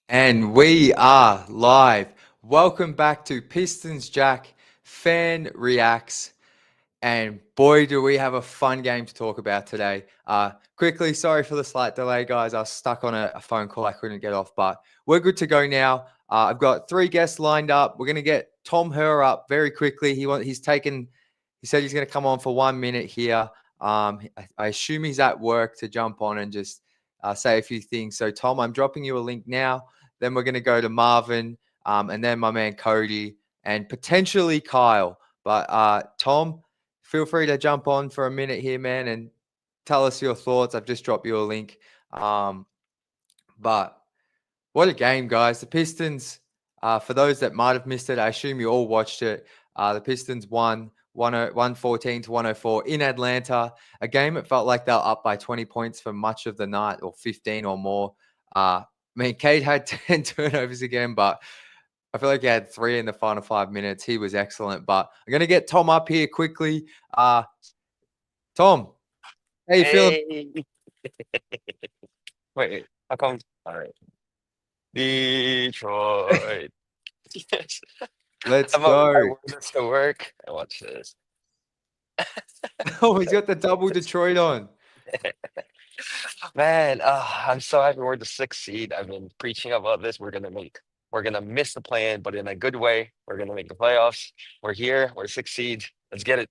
And we are live. Welcome back to Pistons Jack Fan Reacts. And boy, do we have a fun game to talk about today. Quickly, sorry for the slight delay, guys. I was stuck on a phone call I couldn't get off, but we're good to go now. I've got three guests lined up. We're going to get Tom Herr up very quickly. He said he's going to come on for 1 minute here. I assume he's at work to jump on and just say a few things. So, Tom, I'm dropping you a link now. Then we're going to go to Marvin, and then my man Cody, and potentially Kyle. But Tom, feel free to jump on for a minute here, man, and tell us your thoughts. I've just dropped you a link. But what a game, guys. The Pistons, for those that might have missed it, I assume you all watched it. The Pistons won 114 to 104 in Atlanta. A game that felt like they were up by 20 points for much of the night, or 15 or more. Cade had 10 turnovers again, but I feel like he had 3 in the final 5 minutes. He was excellent. But I'm going to get Tom up here quickly. Tom, how you feeling? Hey, wait, how come? All right, Detroit. Yes. Let's I go. wore this to work. I watch this. Oh, he's got the double Detroit on. Man, I'm so happy we're the sixth seed. I've been preaching about this. We're gonna miss the play-in, but in a good way. We're gonna make the playoffs. We're here. We're sixth seed. Let's get it.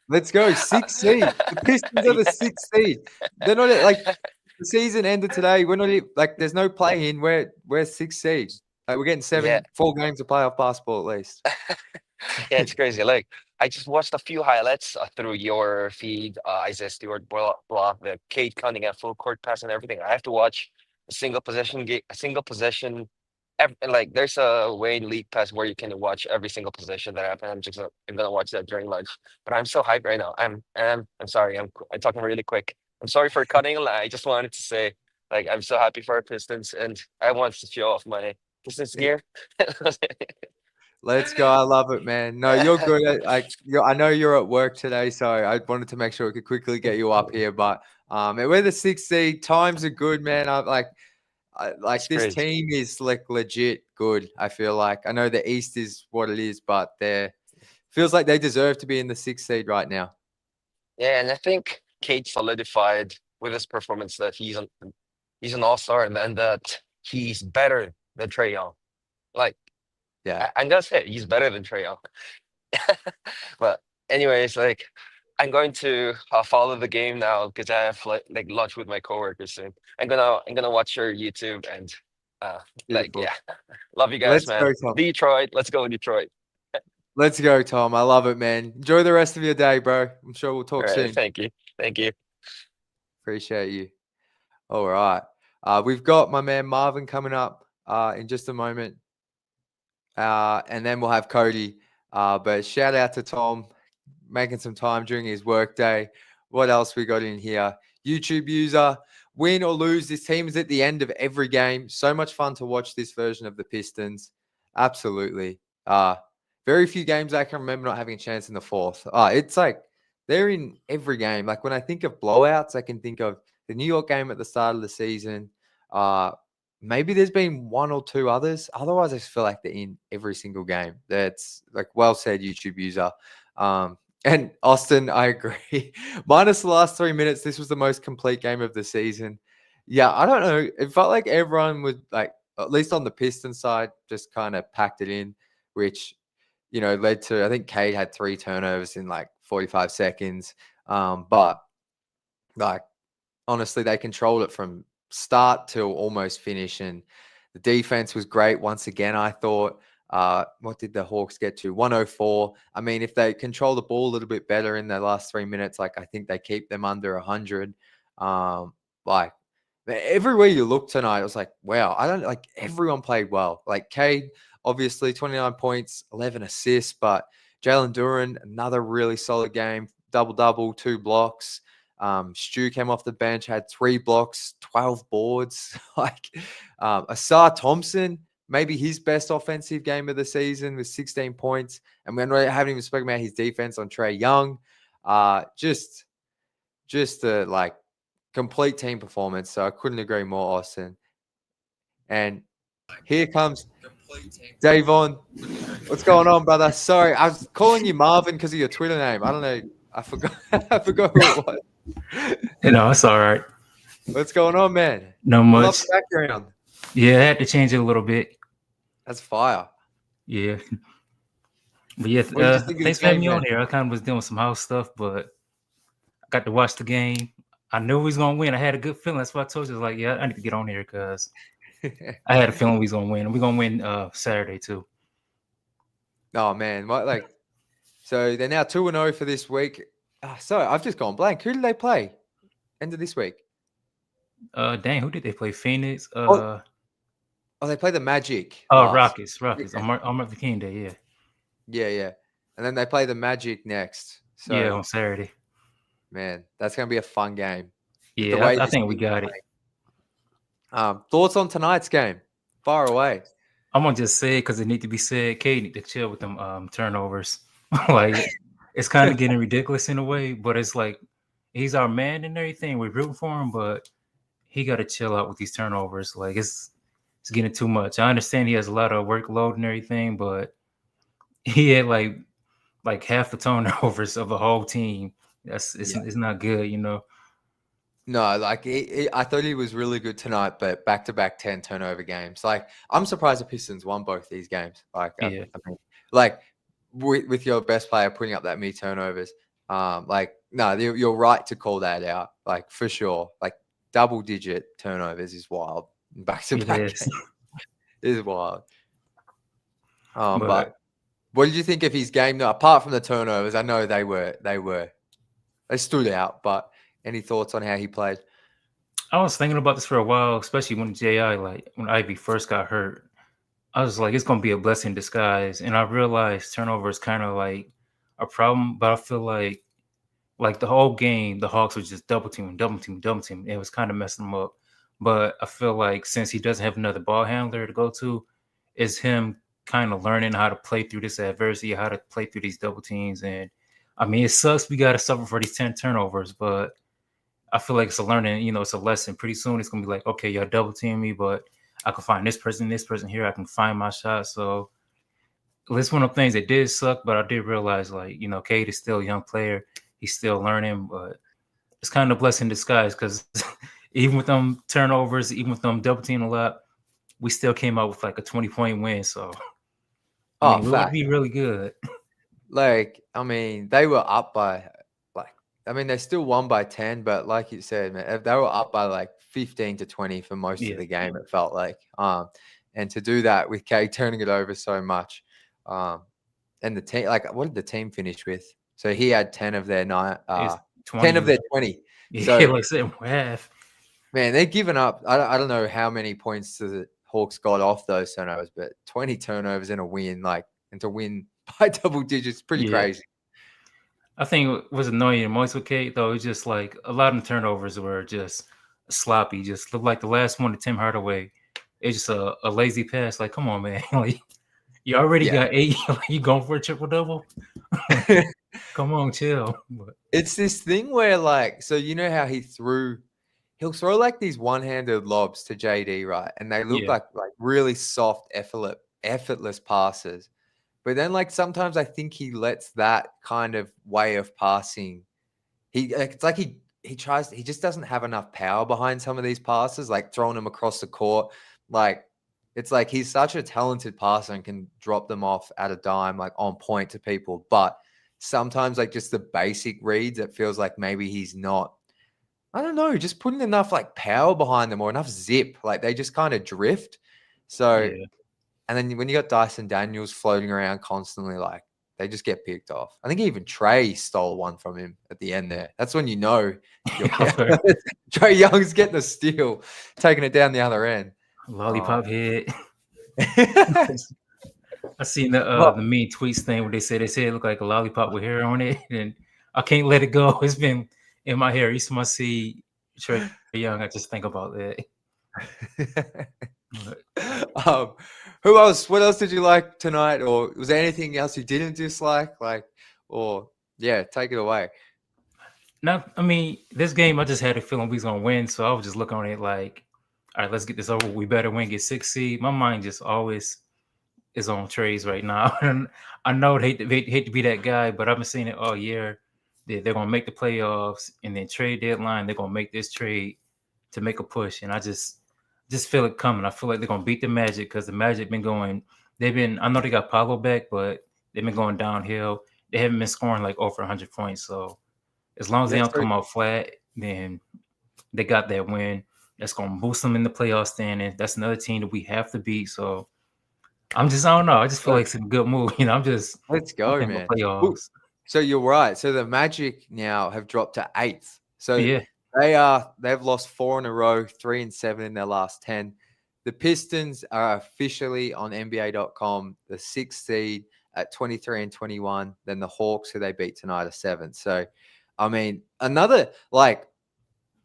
Let's go. Sixth seed. The Pistons are the Yeah, sixth seed. They're not like the season ended today. We're not like there's no play in. We're sixth seed. Like we're getting yeah. 4 games of playoff basketball at least. Yeah, it's crazy. Like I just watched a few highlights through your feed, Isaiah Stewart block, the Cade Cunningham full court pass and everything. I have to watch a single possession. Like there's a way in League Pass where you can watch every single possession that happened. I'm gonna watch that during lunch. But I'm so hyped right now. I'm sorry. I'm talking really quick. I'm sorry for cutting a line. I just wanted to say like I'm so happy for our Pistons and I want to show off my Pistons gear. Let's go. I love it, man. No, you're good. I know you're at work today, so I wanted to make sure we could quickly get you up here. But we're the sixth seed. Times are good, man. Like It's this crazy. team is like legit good. I feel like I know the East is what it is, but they're feels like they deserve to be in the sixth seed right now. Yeah, and I think Cade solidified with his performance that he's an all-star and that he's better than Trey Young. Like Yeah, I'm gonna say it, he's better than Trey Young. But anyways, like I'm going to follow the game now because I have like lunch with my coworkers soon. I'm gonna watch your YouTube and beautiful. yeah, love you guys, Let's man. go, Tom. Detroit, let's go Detroit. Let's go, Tom. I love it, man. Enjoy the rest of your day, bro. I'm sure we'll All talk right, soon. thank you, thank you. Appreciate you. All right. We've got my man Marvin coming up in just a moment. And then we'll have Cody. But shout out to Tom making some time during his work day. What else we got in here? YouTube user, win or lose, this team is at the end of every game. So much fun to watch this version of the Pistons. Absolutely. Very few games I can remember not having a chance in the fourth. It's like they're in every game. Like when I think of blowouts, I can think of the New York game at the start of the season. Uh, Maybe there's been one or two others. Otherwise, I just feel like they're in every single game. That's like well said, YouTube user. And Austin, I agree. Minus the last 3 minutes, this was the most complete game of the season. Yeah, I don't know. It felt like everyone would like, at least on the Piston side, just kind of packed it in, which led to I think Cade had 3 turnovers in like 45 seconds. But like honestly, they controlled it from start till almost finish, and the defense was great once again. I thought. What did the Hawks get to? 104. I mean, if they control the ball a little bit better in the last 3 minutes, like I think they keep them under 100. Like everywhere you look tonight, I was like, wow, I don't like everyone played well. Like Cade, obviously 29 points, 11 assists, but Jalen Duran, another really solid game, double double, 2 blocks. Stu came off the bench, had 3 blocks, 12 boards. Asar Thompson, maybe his best offensive game of the season with 16 points. And we haven't even spoken about his defense on Trey Young. Just a complete team performance. So I couldn't agree more, Austin. And here comes Devon. What's going on, brother? Sorry, I was calling you Marvin because of your Twitter name. I don't know. I forgot. I forgot who it was. It's all right. What's going on, man? No I love much. the background. Yeah, I had to change it a little bit. That's fire. Yeah. But yeah, What did you think of thanks the for having game, me on man? here. I kind of was doing some house stuff, but I got to watch the game. I knew we was gonna win. I had a good feeling. That's why I told you, like, yeah, I need to get on here because I had a feeling we was gonna win. We're gonna win Saturday too. Oh man, so they're now 2-0 for this week. Sorry, I've just gone blank. Who did they play end of this week? Dang, who did they play? Phoenix. Oh, they played the Magic Oh, last. Rockets. On Martin King Day. Yeah, and then they play the Magic next. Yeah, So on Saturday. man, that's gonna be a fun game. With the Yeah, way I this think we team's got it. playing. Thoughts on tonight's game? Far away. I'm gonna just say it because it need to be said. Cade need to chill with them turnovers. Like it's kind of getting ridiculous in a way, but it's like he's our man and everything. We're rooting for him, but he got to chill out with these turnovers. Like it's getting too much. I understand he has a lot of workload and everything, but he had like half the turnovers of the whole team. It's not good, you know. No, like I thought he was really good tonight, but back-to-back 10 turnover games. Like I'm surprised the Pistons won both these games. Like Yeah, I mean, like with your best player putting up that many turnovers. Like no, you're right to call that out. Like for sure, like double-digit turnovers is wild. it Back-to-back is. games is wild. But But what did you think of his game? No, apart from the turnovers, I know they stood out. But any thoughts on how he played? I was thinking about this for a while, especially when when Ivy first got hurt. I was like, it's gonna be a blessing in disguise, and I realized turnover is kind of like a problem. But I feel like the whole game, the Hawks were just double team, double team, double team. It was kind of messing them up. But I feel like since he doesn't have another ball handler to go to, it's him kind of learning how to play through this adversity, how to play through these double teams. And I mean, it sucks we got to suffer for these 10 turnovers, but I feel like it's a learning, it's a lesson. Pretty soon it's going to be like, okay, y'all double team me, but I can find this person here. I can find my shot. So it's one of the things that did suck, but I did realize, like, Cade is still a young player. He's still learning, but it's kind of a blessing in disguise because even with them turnovers, even with them double team a lot, we still came out with like a 20-point win. So, I mean, we'll be really good. Like, I mean, they were up by they still won by 10, but like you said, man, they were up by like 15 to 20 for most of the game, it felt like. And to do that with Cade turning it over so much. And the team, like, what did the team finish with? So he had 10 of their 10 of their 20. Yeah, so, like same half. Man, they're giving up. I don't know how many points the Hawks got off those turnovers, but 20 turnovers in a win, and to win by double digits, pretty crazy. I think what was annoying most with Cade, though, is just like a lot of the turnovers were just sloppy. Just looked like the last one to Tim Hardaway. It's just a lazy pass. Like, come on, man. Like, you already got 8. You going for a triple double? Come on, chill. But it's this thing where, like, so you know how he'll throw like these one-handed lobs to JD, right? And they look like really soft, effortless passes. But then, like, sometimes I think he lets that kind of way of passing. It's like he just doesn't have enough power behind some of these passes, like throwing them across the court. Like, it's like he's such a talented passer and can drop them off at a dime, like on point to people. But sometimes, like, just the basic reads, it feels like maybe he's not, I don't know, just putting enough like power behind them or enough zip. Like, they just kind of drift. So. yeah. And then when you got Dyson Daniels floating around constantly, like, they just get picked off. I think even Trey stole one from him at the end there. That's when you know Trey Young's getting a steal, taking it down the other end. Lollipop head. I seen the mean tweets thing where they said it looked like a lollipop with hair on it, and I can't let it go. It's been in my hair. Each time I see Trey Young, I just think about that. Who else? What else did you like tonight? Or was there anything else you didn't dislike? Take it away. No, I mean, this game, I just had a feeling we was gonna win, so I was just looking on it like all right, let's get this over. We better win, get 6 seed. My mind just always is on trades right now. And I know hate to be that guy, but I've been seeing it all year. They're gonna make the playoffs, and then trade deadline, they're gonna make this trade to make a push. And I just feel it coming. I feel like they're gonna beat the Magic because the Magic been going. I know they got Pablo back, but they've been going downhill. They haven't been scoring like over 100 points. So as long as they don't come out flat, then they got that win. That's gonna boost them in the playoff standing. That's another team that we have to beat. So I don't know. I just feel like it's a good move. Let's go, man. Playoffs. So you're right. So the Magic now have dropped to 8th. So Yeah. they've lost 4 in a row, 3 and 7 in their last 10. The Pistons are officially on NBA.com the 6th seed at 23 and 21. Then the Hawks, who they beat tonight, are 7th. So, I mean,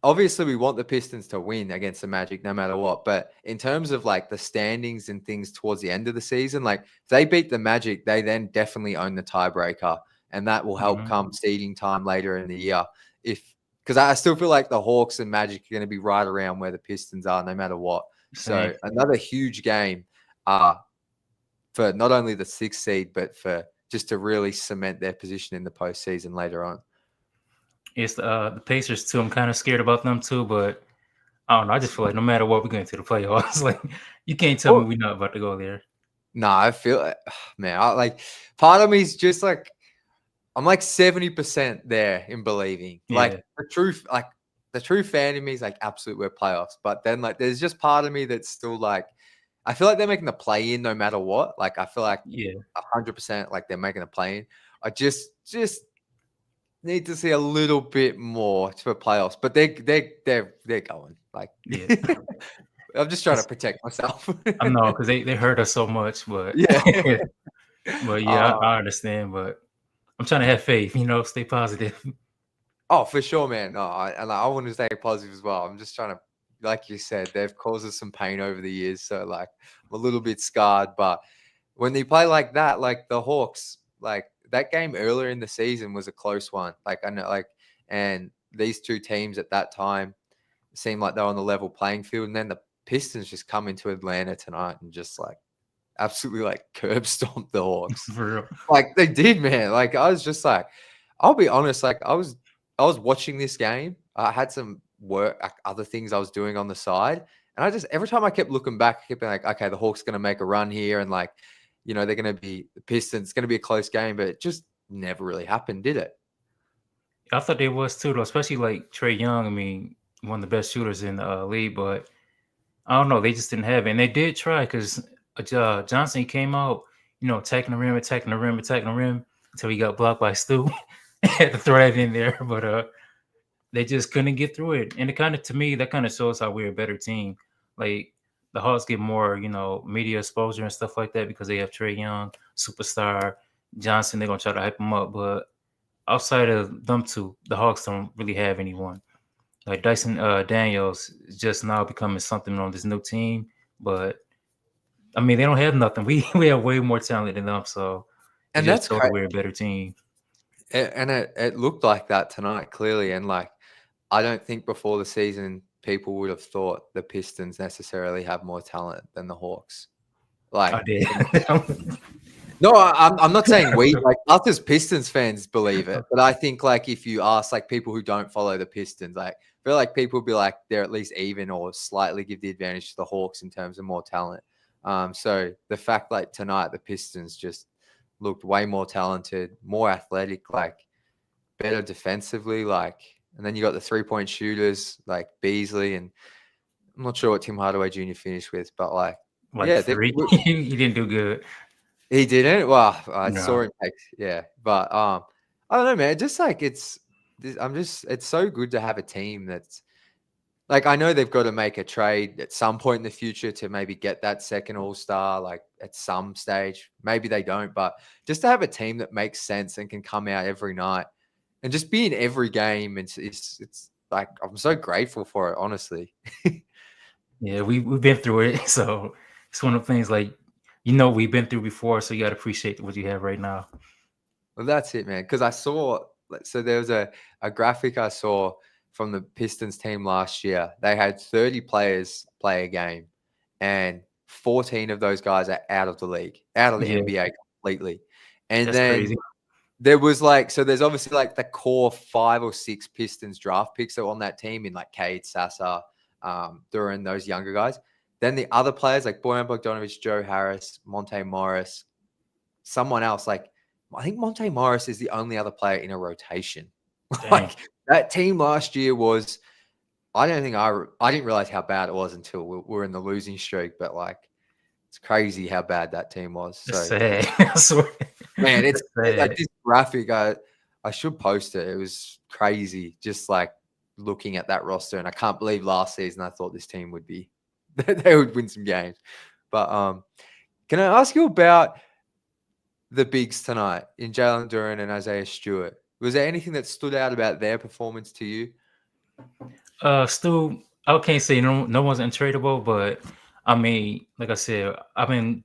obviously we want the Pistons to win against the Magic no matter what. But in terms of like the standings and things towards the end of the season, like if they beat the Magic, they then definitely own the tiebreaker. And that will help come seeding time later in the year. Because I still feel like the Hawks and Magic are going to be right around where the Pistons are no matter what. So another huge game for not only the 6th seed, but for just to really cement their position in the postseason later on. It's the Pacers too. I'm kind of scared about them too, but I don't know. I just feel like no matter what, we're going to the playoffs. Like you can't tell me we're not about to go there. No, I feel man. Part of me is just like I'm like 70% there in believing. Yeah. Like the true fan in me is like absolute we're playoffs. But then like there's just part of me that's still like I feel like they're making the play in no matter what. Like I feel like 100% like they're making a play in. I just need to see a little bit more for playoffs. But they're going. Like I'm just trying to protect myself. I know because they hurt us so much, but but I understand. But I'm trying to have faith, stay positive. Oh, for sure, man. No, I want to stay positive as well. I'm just trying to, like you said, they've caused us some pain over the years. So like I'm a little bit scarred. But when they play like that, like the Hawks, like that game earlier in the season was a close one. Like I know, and these two teams at that time seemed like they were on the level playing field. And then the Pistons just come into Atlanta tonight and just like absolutely like curb stomped the Hawks. For real. Like they did, man. Like I was just like, I'll be honest, like I was watching this game. I had some work, other things I was doing on the side. And every time I kept looking back, I kept being like, okay, the Hawks going to make a run here. And like, they're going to be the Pistons. It's going to be a close game, but it just never really happened, did it? I thought they was too, though, especially like Trae Young. I mean, one of the best shooters in the league, but I don't know. They just didn't have it. And they did try because Johnson came out, attacking the rim until he got blocked by Stu. Had to throw that in there, but they just couldn't get through it. And to me, that kind of shows how we're a better team. Like the Hawks get more, media exposure and stuff like that because they have Trae Young, superstar Johnson. They're gonna try to hype him up, but outside of them two, the Hawks don't really have anyone. Like Dyson Daniels is just now becoming something on this new team, but I mean they don't have nothing. We have way more talent than them, so and that's crazy. We're a better team. And it looked like that tonight, clearly. And like, I don't think before the season people would have thought the Pistons necessarily have more talent than the Hawks. Like, I did. No, I'm not saying we like us as Pistons fans believe it, but I think like if you ask like people who don't follow the Pistons, like I feel like people will be like they're at least even or slightly give the advantage to the Hawks in terms of more talent. So the fact like tonight the Pistons just looked way more talented, more athletic, like better defensively, like, and then you got the 3-point shooters like Beasley, and I'm not sure what Tim Hardaway Jr. finished with, but like yeah, 3. He didn't do good. He didn't. Well, I saw him take, but I don't know, man. Just like it's so good to have a team that's like I know they've got to make a trade at some point in the future to maybe get that second All-Star, like at some stage. Maybe they don't, but just to have a team that makes sense and can come out every night and just be in every game, it's like I'm so grateful for it, honestly. Yeah, we've been through it, so it's one of the things like. We've been through before, so you got to appreciate what you have right now. Well, that's it, man. Because I saw, so there was a graphic I saw from the Pistons team last year. They had 30 players play a game, and 14 of those guys are out of the league, out of the Yeah, NBA completely. And that's then crazy. there was like, so there's obviously like the core 5 or 6 Pistons draft picks that were on that team in like Cade, Sasa, Duran, those younger guys. Then the other players like Boyan Bogdanovic, Joe Harris, Monte Morris, someone else. Like, I think Monte Morris is the only other player in a rotation. Dang. Like that team last year was, I didn't realize how bad it was until we were in the losing streak. But like, it's crazy how bad that team was. That's So sad. I swear. man, it's That's like sad. this graphic. I should post it. It was crazy, just like looking at that roster. And I can't believe last season I thought this team would be they would win some games. But can I ask you about the bigs tonight in Jalen Duren and Isaiah Stewart? Was there anything that stood out about their performance to you? Stu, I can't say no one's untradeable, but I mean, like I said, I've been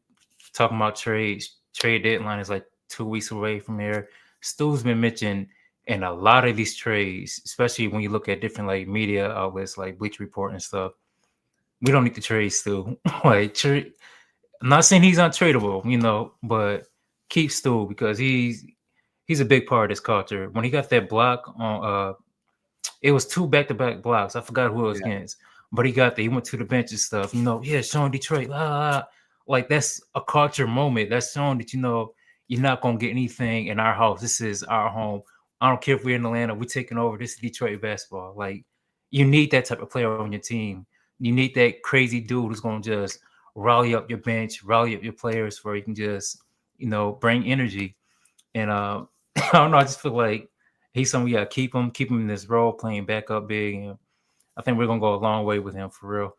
talking about trades. Trade deadline is like 2 weeks away from here. Stu's been mentioned in a lot of these trades, especially when you look at different like media outlets like Bleacher Report and stuff. We don't need to trade Stu. Like, I'm not saying he's untradeable, but keep Stu because he's a big part of this culture. When he got that block on it was 2 back-to-back blocks. I forgot who it was against, but he went to the bench and stuff. Showing Detroit, like that's a culture moment. That's showing that you're not gonna get anything in our house. This is our home. I don't care if we're in Atlanta. We're taking over. This is Detroit basketball. Like you need that type of player on your team. You need that crazy dude who's gonna just rally up your bench, rally up your players, where you can just bring energy. And I don't know. I just feel like he's something we gotta keep him in this role, playing backup big. And I think we're gonna go a long way with him for real.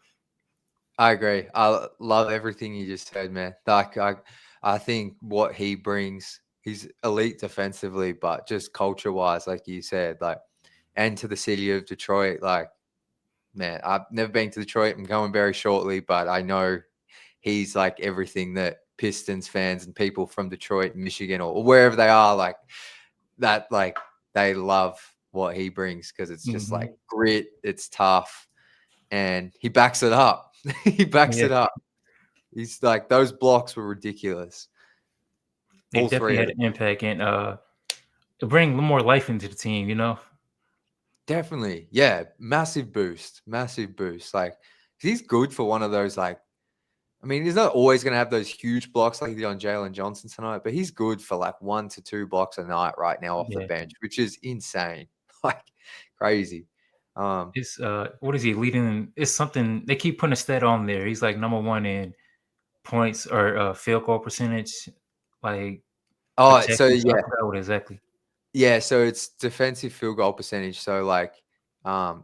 I agree. I love everything you just said, man. Like I think what he brings, he's elite defensively, but just culture wise, like you said, like, and to the city of Detroit, like, man, I've never been to Detroit. I'm going very shortly, but I know he's like everything that Pistons fans and people from Detroit, Michigan, or wherever they are, like that, like they love what he brings because it's just like grit, it's tough, and he backs it up. He backs it up. He's like, those blocks were ridiculous. They definitely had an impact and to bring a little more life into the team, Definitely. Yeah. Massive boost. Like, he's good for one of those, like, I mean, he's not always going to have those huge blocks like he did on Jalen Johnson tonight, but he's good for like 1 to 2 blocks a night right now off the bench, which is insane. Like, crazy. It's what is he leading? It's something they keep putting a stat on there. He's like number 1 in points or field goal percentage. Like, so yeah, I forgot what exactly. Yeah, so it's defensive field goal percentage. So like,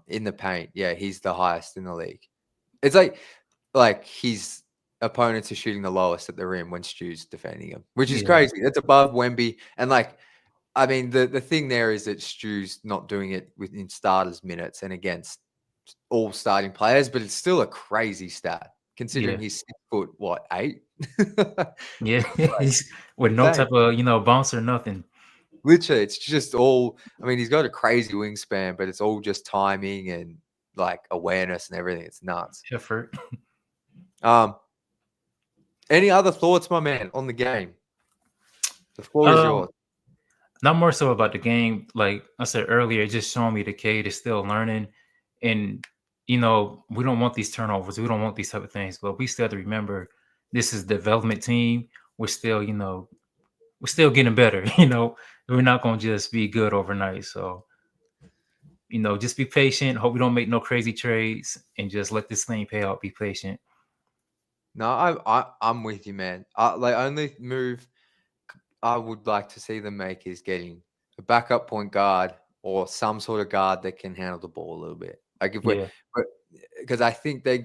in the paint, yeah, he's the highest in the league. It's like his opponents are shooting the lowest at the rim when Stu's defending him, which is crazy. It's above Wemby, and like, I mean, the thing there is that Stu's not doing it within starters minutes and against all starting players, but it's still a crazy stat considering he's 6'8". Yeah, he's with no type of bounce or nothing. Literally, it's just all. I mean, he's got a crazy wingspan, but it's all just timing and like awareness and everything. It's nuts. Effort. Any other thoughts, my man, on the game? The floor is yours. Not more so about the game. Like I said earlier, just showing me the Cade is still learning, and we don't want these turnovers. We don't want these type of things, but we still have to remember this is a development team. We're still, we're still getting better. We're not going to just be good overnight. So, just be patient. Hope we don't make no crazy trades and just let this thing pay out. Be patient. No, I'm with you, man. Like, only move I would like to see them make is getting a backup point guard or some sort of guard that can handle the ball a little bit. Like because I think they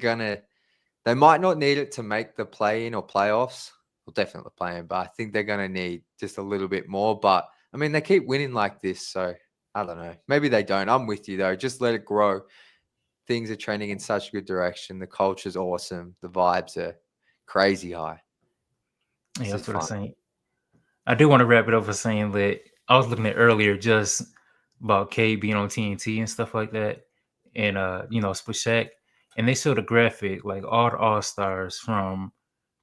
might not need it to make the play-in or playoffs. Well, definitely play-in, but I think they're gonna need just a little bit more. But I mean, they keep winning like this, so I don't know. Maybe they don't. I'm with you though. Just let it grow. Things are trending in such a good direction. The culture's awesome. The vibes are crazy high. Yeah, that's what I'm saying. I do want to wrap it up with saying that I was looking at earlier just about Cade being on TNT and stuff like that. and Spashak, and they showed a graphic like all the All Stars from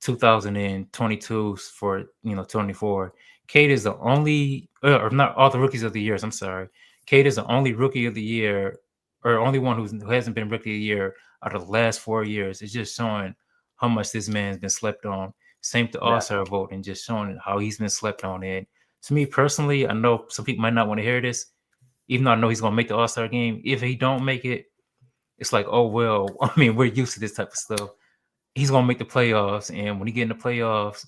2022 for 24. Cade is the only, or not all the rookies of the years. I'm sorry, Cade is the only rookie of the year, or only one who hasn't been rookie of the year out of the last 4 years. It's just showing how much this man's been slept on. Same to All Star voting, just showing how he's been slept on. And to me personally, I know some people might not want to hear this, even though I know he's gonna make the All Star game. If he don't make it, it's like, oh well. I mean, we're used to this type of stuff. He's gonna make the playoffs, and when he get in the playoffs,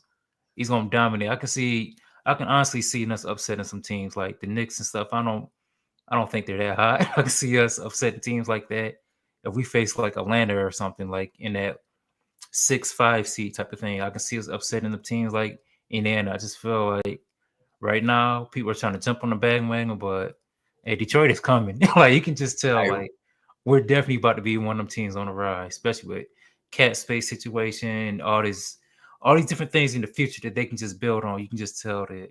he's gonna dominate. I can honestly see us upsetting some teams like the Knicks and stuff. I don't think they're that high. I can see us upsetting teams like that if we face like Atlanta or something like in that 6-5 seed type of thing. I can see us upsetting the teams like Indiana. I just feel like right now people are trying to jump on the bandwagon, but hey, Detroit is coming. Like you can just tell, like we're definitely about to be one of them teams on the rise, especially with cat space situation, all these different things in the future that they can just build on. You can just tell that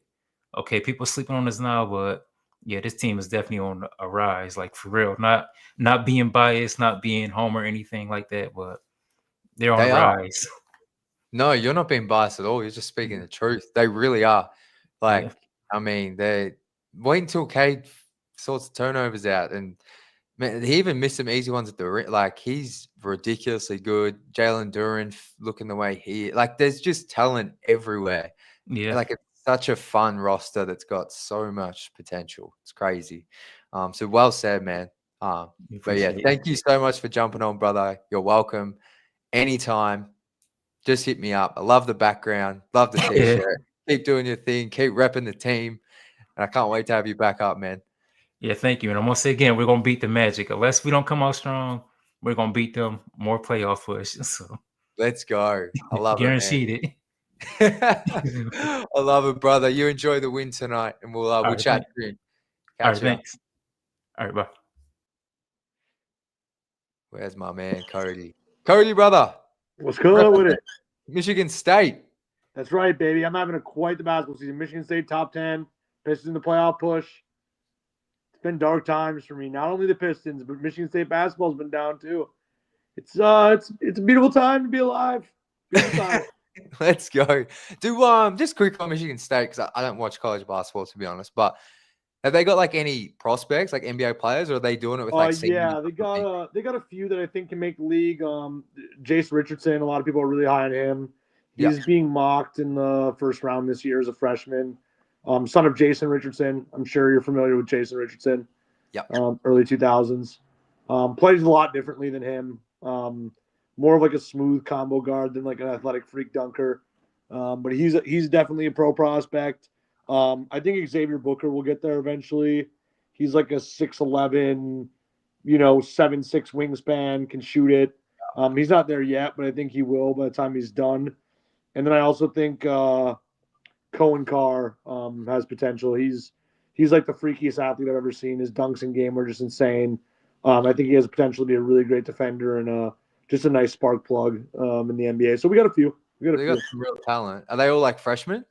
okay, people are sleeping on us now, but yeah, this team is definitely on a rise, like for real. Not being biased, not being home or anything like that, but they're on They the are. rise. No, you're not being biased at all. You're just speaking the truth. They really are. Like, Yeah. I mean, they wait until Cade sorts the turnovers out, and man, he even missed some easy ones at the like. He's ridiculously good. Jalen Duran looking the way like. There's just talent everywhere. Yeah. Like it's such a fun roster that's got so much potential. It's crazy. So well said, man. But yeah, Appreciate it. thank you so much for jumping on, brother. You're welcome. Anytime. Just hit me up. I love the background. Love the t-shirt. Keep doing your thing. Keep repping the team. And I can't wait to have you back up, man. Yeah, thank you. And I'm gonna say again, we're gonna beat the Magic. Unless we don't come out strong, we're gonna beat them. More playoff push. So Let's go. I love guaranteed it, it. man. I love it, brother. You enjoy the win tonight, and we'll All right, chat soon. All right, Catch ya. thanks. All right, bye. Where's my man, Cody? Cody, brother. What's good with it? Michigan State. That's right, baby. I'm having quite the basketball season. Michigan State top 10. Pistons in the playoff push. It's been dark times for me. Not only the Pistons, but Michigan State basketball's been down too. It's a beautiful time to be alive. Beautiful time. Let's go. Do just quick on Michigan State because I don't watch college basketball to be honest, but have they got like any prospects, like NBA players, or are they doing it with like? Yeah, they got a few that I think can make the league. Jason Richardson, a lot of people are really high on him. He's being mocked in the first round this year as a freshman. Son of Jason Richardson. I'm sure you're familiar with Jason Richardson. Yep. Early 2000s. Plays a lot differently than him. More of like a smooth combo guard than like an athletic freak dunker. But he's definitely a pro prospect. I think Xavier Booker will get there eventually. He's like a 6'11", 7'6" wingspan, can shoot it. He's not there yet, but I think he will by the time he's done. And then I also think Cohen Carr has potential. He's like the freakiest athlete I've ever seen. His dunks in game are just insane. I think he has potential to be a really great defender and just a nice spark plug in the NBA. So we got a few. They got some real talent. Are they all like freshmen?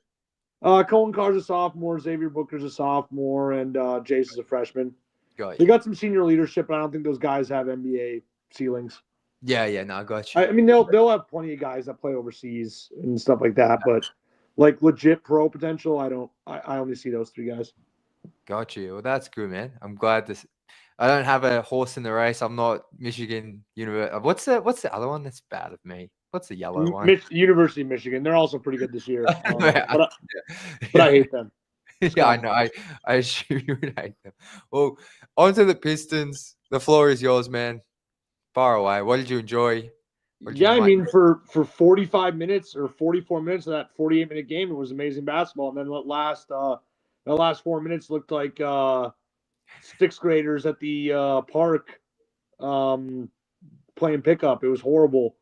Cohen Carr's a sophomore, Xavier Booker's a sophomore, and Jason's a freshman. They got some senior leadership, but I don't think those guys have NBA ceilings. Yeah, no, I got you. I mean, they'll have plenty of guys that play overseas and stuff like that, but like legit pro potential, I only see those three guys. Got you. Well, that's good, man. I'm glad this. I don't have a horse in the race. I'm not Michigan University. What's the other one that's bad of me? What's the yellow one? University of Michigan. They're also pretty good this year. But I hate them. Yeah, I know. I assume you would hate them. Well, on to the Pistons. The floor is yours, man. Far away. What did you enjoy? I mean, for 45 minutes or 44 minutes of that 48-minute game, it was amazing basketball. And then the last 4 minutes looked like sixth graders at the park playing pickup. It was horrible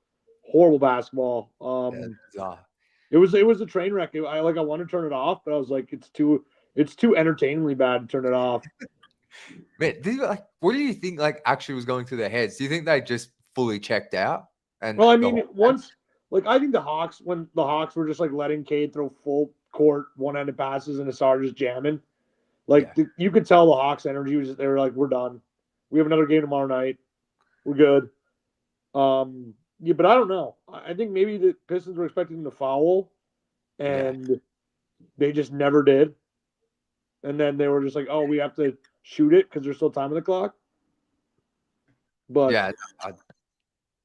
basketball. It was a train wreck. I want to turn it off, but I was like, it's too entertainingly bad to turn it off. Man, what do you think actually was going through their heads? Do you think they just fully checked out? And well, I mean, I think when the Hawks were just like letting Cade throw full court one-handed passes and Asar just jamming, you could tell the Hawks' energy was they were like, we're done. We have another game tomorrow night. We're good. Yeah, but I don't know. I think maybe the Pistons were expecting him to foul, and they just never did. And then they were just like, "Oh, we have to shoot it because there's still time on the clock." But Yeah,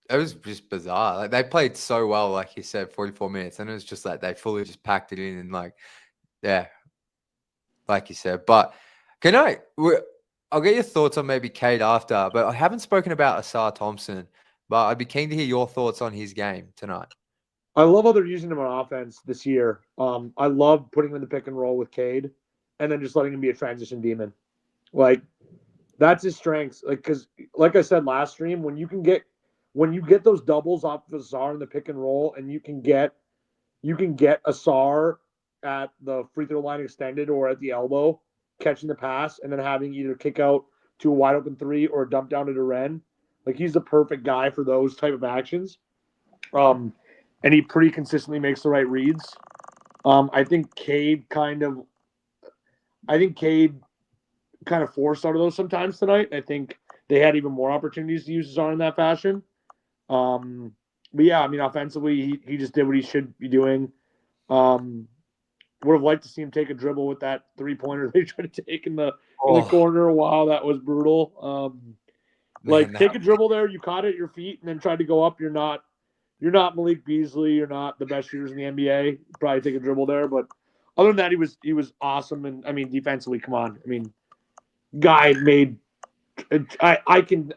it was just bizarre. Like they played so well, like you said, 44 minutes, and it was just like they fully just packed it in and yeah, like you said. But can I'll get your thoughts on maybe Cade after, but I haven't spoken about Asar Thompson, but I'd be keen to hear your thoughts on his game tonight. I love how they're using him on offense this year. I love putting him in the pick and roll with Cade, and then just letting him be a transition demon. Like that's his strengths. Like because, like I said last stream, when you get those doubles off of Asar in the pick and roll, and you can get Asar at the free throw line extended or at the elbow, catching the pass, and then having either kick out to a wide open three or dump down to Duren. Like he's the perfect guy for those type of actions. And he pretty consistently makes the right reads. I think Cade kind of forced out of those sometimes tonight. I think they had even more opportunities to use his arm in that fashion. But yeah, I mean, offensively, he just did what he should be doing. Would have liked to see him take a dribble with that 3-pointer they tried to take in the corner. Wow, that was brutal. Take a dribble there, you caught it at your feet, and then tried to go up. You're not Malik Beasley. You're not the best shooters in the NBA. Probably take a dribble there, but other than that, he was awesome. And I mean, defensively, come on. I mean, guy made. I can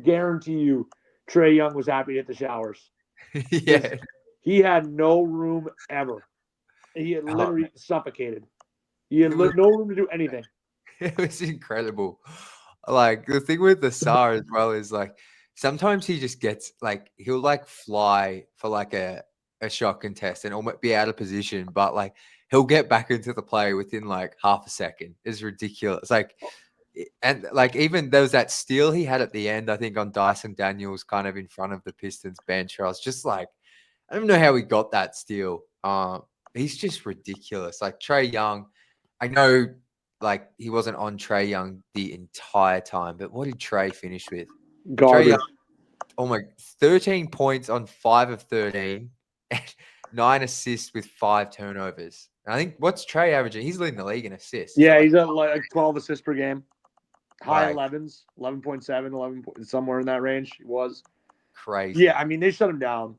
guarantee you, Trae Young was happy to hit the showers. Yeah, He had no room ever. He had literally suffocated. He had no room to do anything. It was incredible. Like the thing with the Asar as well is like sometimes he just gets like he'll like fly for like a shot contest and almost be out of position, but like he'll get back into the play within like half a second. It's ridiculous. And like even there was that steal he had at the end, I think on Dyson Daniels, kind of in front of the Pistons bench. Where I was just like, I don't know how he got that steal. He's just ridiculous. Like Trae Young, I know like he wasn't on Trae Young the entire time, but what did Trae finish with? Garbage. Trae Young, oh my, 13 points on 5 of 13, and 9 assists with 5 turnovers. And I think what's Trae averaging? He's leading the league in assists. Yeah, he's at like 12 assists per game. High Like, 11s, 11.7, 11, somewhere in that range. He was crazy. Yeah, I mean they shut him down.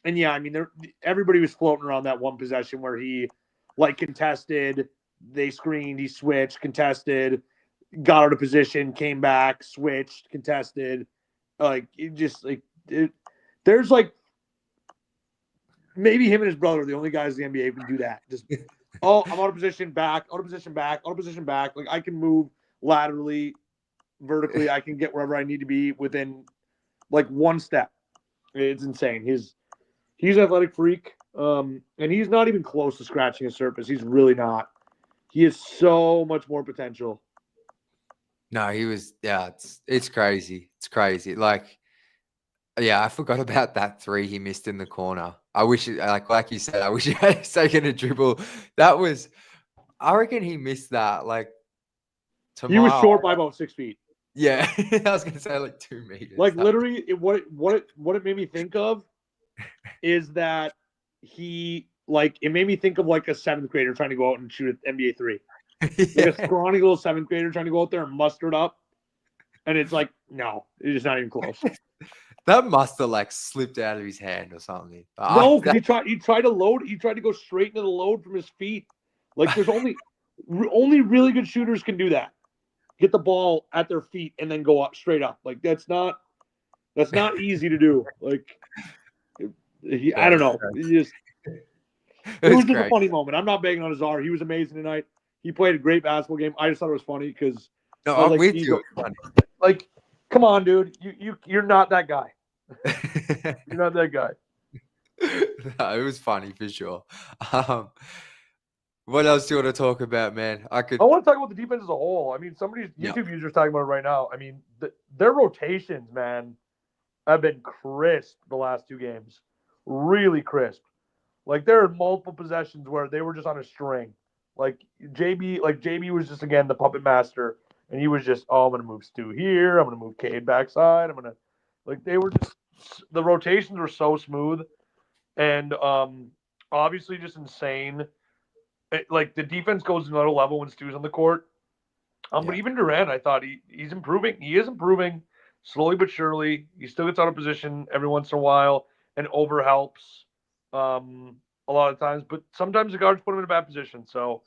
And yeah, I mean everybody was floating around that one possession where he like contested, they screened, he switched, contested, got out of position, came back, switched, contested. Like it just like there's like maybe him and his brother are the only guys in the NBA who can do that. Just I'm out of position, back, out of position, back, out of position, back. Like I can move laterally, vertically. I can get wherever I need to be within like one step. It's insane. He's an athletic freak, and he's not even close to scratching the surface. He's really not. He has so much more potential. No, he was. Yeah, it's crazy. It's crazy. Like, yeah, I forgot about that 3 he missed in the corner. I wish, like you said, I wish he had taken a dribble. That was, I reckon he missed that. Like, He was short by about 6 feet. Yeah, I was gonna say like 2 meters. Like literally, what it made me think of is that it made me think of like a 7th grader trying to go out and shoot an NBA 3. Yeah. Like a scrawny little 7th grader trying to go out there and muster it up. And it's like, no, it's just not even close. That must have like slipped out of his hand or something. No, because he tried to load. He tried to go straight into the load from his feet. Like there's only really good shooters can do that. Get the ball at their feet and then go up straight up. Like that's not easy to do. Like I don't know. It was just a funny moment. I'm not begging on Azar. He was amazing tonight. He played a great basketball game. I just thought it was funny because I'm with you. Like, come on, dude. You're not that guy. You're not that guy. No, it was funny for sure. What else do you want to talk about, man? I want to talk about the defense as a whole. I mean, somebody's YouTube users talking about it right now. I mean, their rotations, man, have been crisp the last 2 games. Really crisp. Like there are multiple possessions where they were just on a string. Like JB was just again the puppet master. And he was just, oh, I'm going to move Stu here. I'm going to move Cade backside. They were just, the rotations were so smooth. And obviously just insane. The defense goes to another level when Stu's on the court. But even Durant, I thought he's improving. He is improving slowly but surely. He still gets out of position every once in a while and over helps a lot of times. But sometimes the guards put him in a bad position. So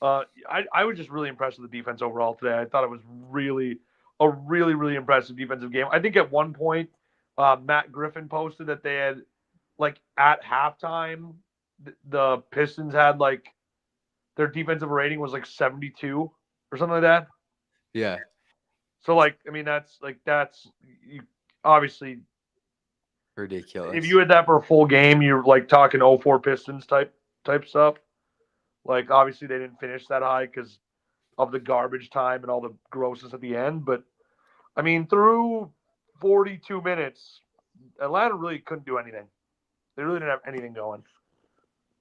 I was just really impressed with the defense overall today. I thought it was a really impressive defensive game. I think at one point, Matt Griffin posted that they had, at halftime, the Pistons had, their defensive rating was 72 or something like that. Yeah. So that's obviously Ridiculous. if you had that for a full game, you're talking 0-4 Pistons type stuff. Obviously they didn't finish that high because of the garbage time and all the grossness at the end. But I mean, through 42 minutes, Atlanta really couldn't do anything. They really didn't have anything going.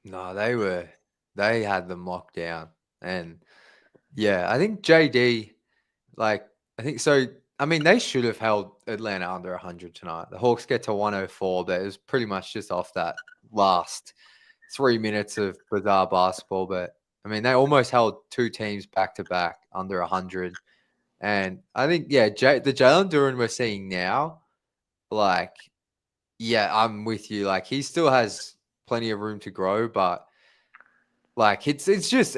No, they had them locked down. And yeah, I think JD, I think so. I mean, they should have held Atlanta under 100 tonight. The Hawks get to 104, but it was pretty much just off that last 3 minutes of bizarre basketball. But I mean, they almost held two teams back to back under 100. And I think, the Jalen Duren we're seeing now, I'm with you. He still has plenty of room to grow, but it's just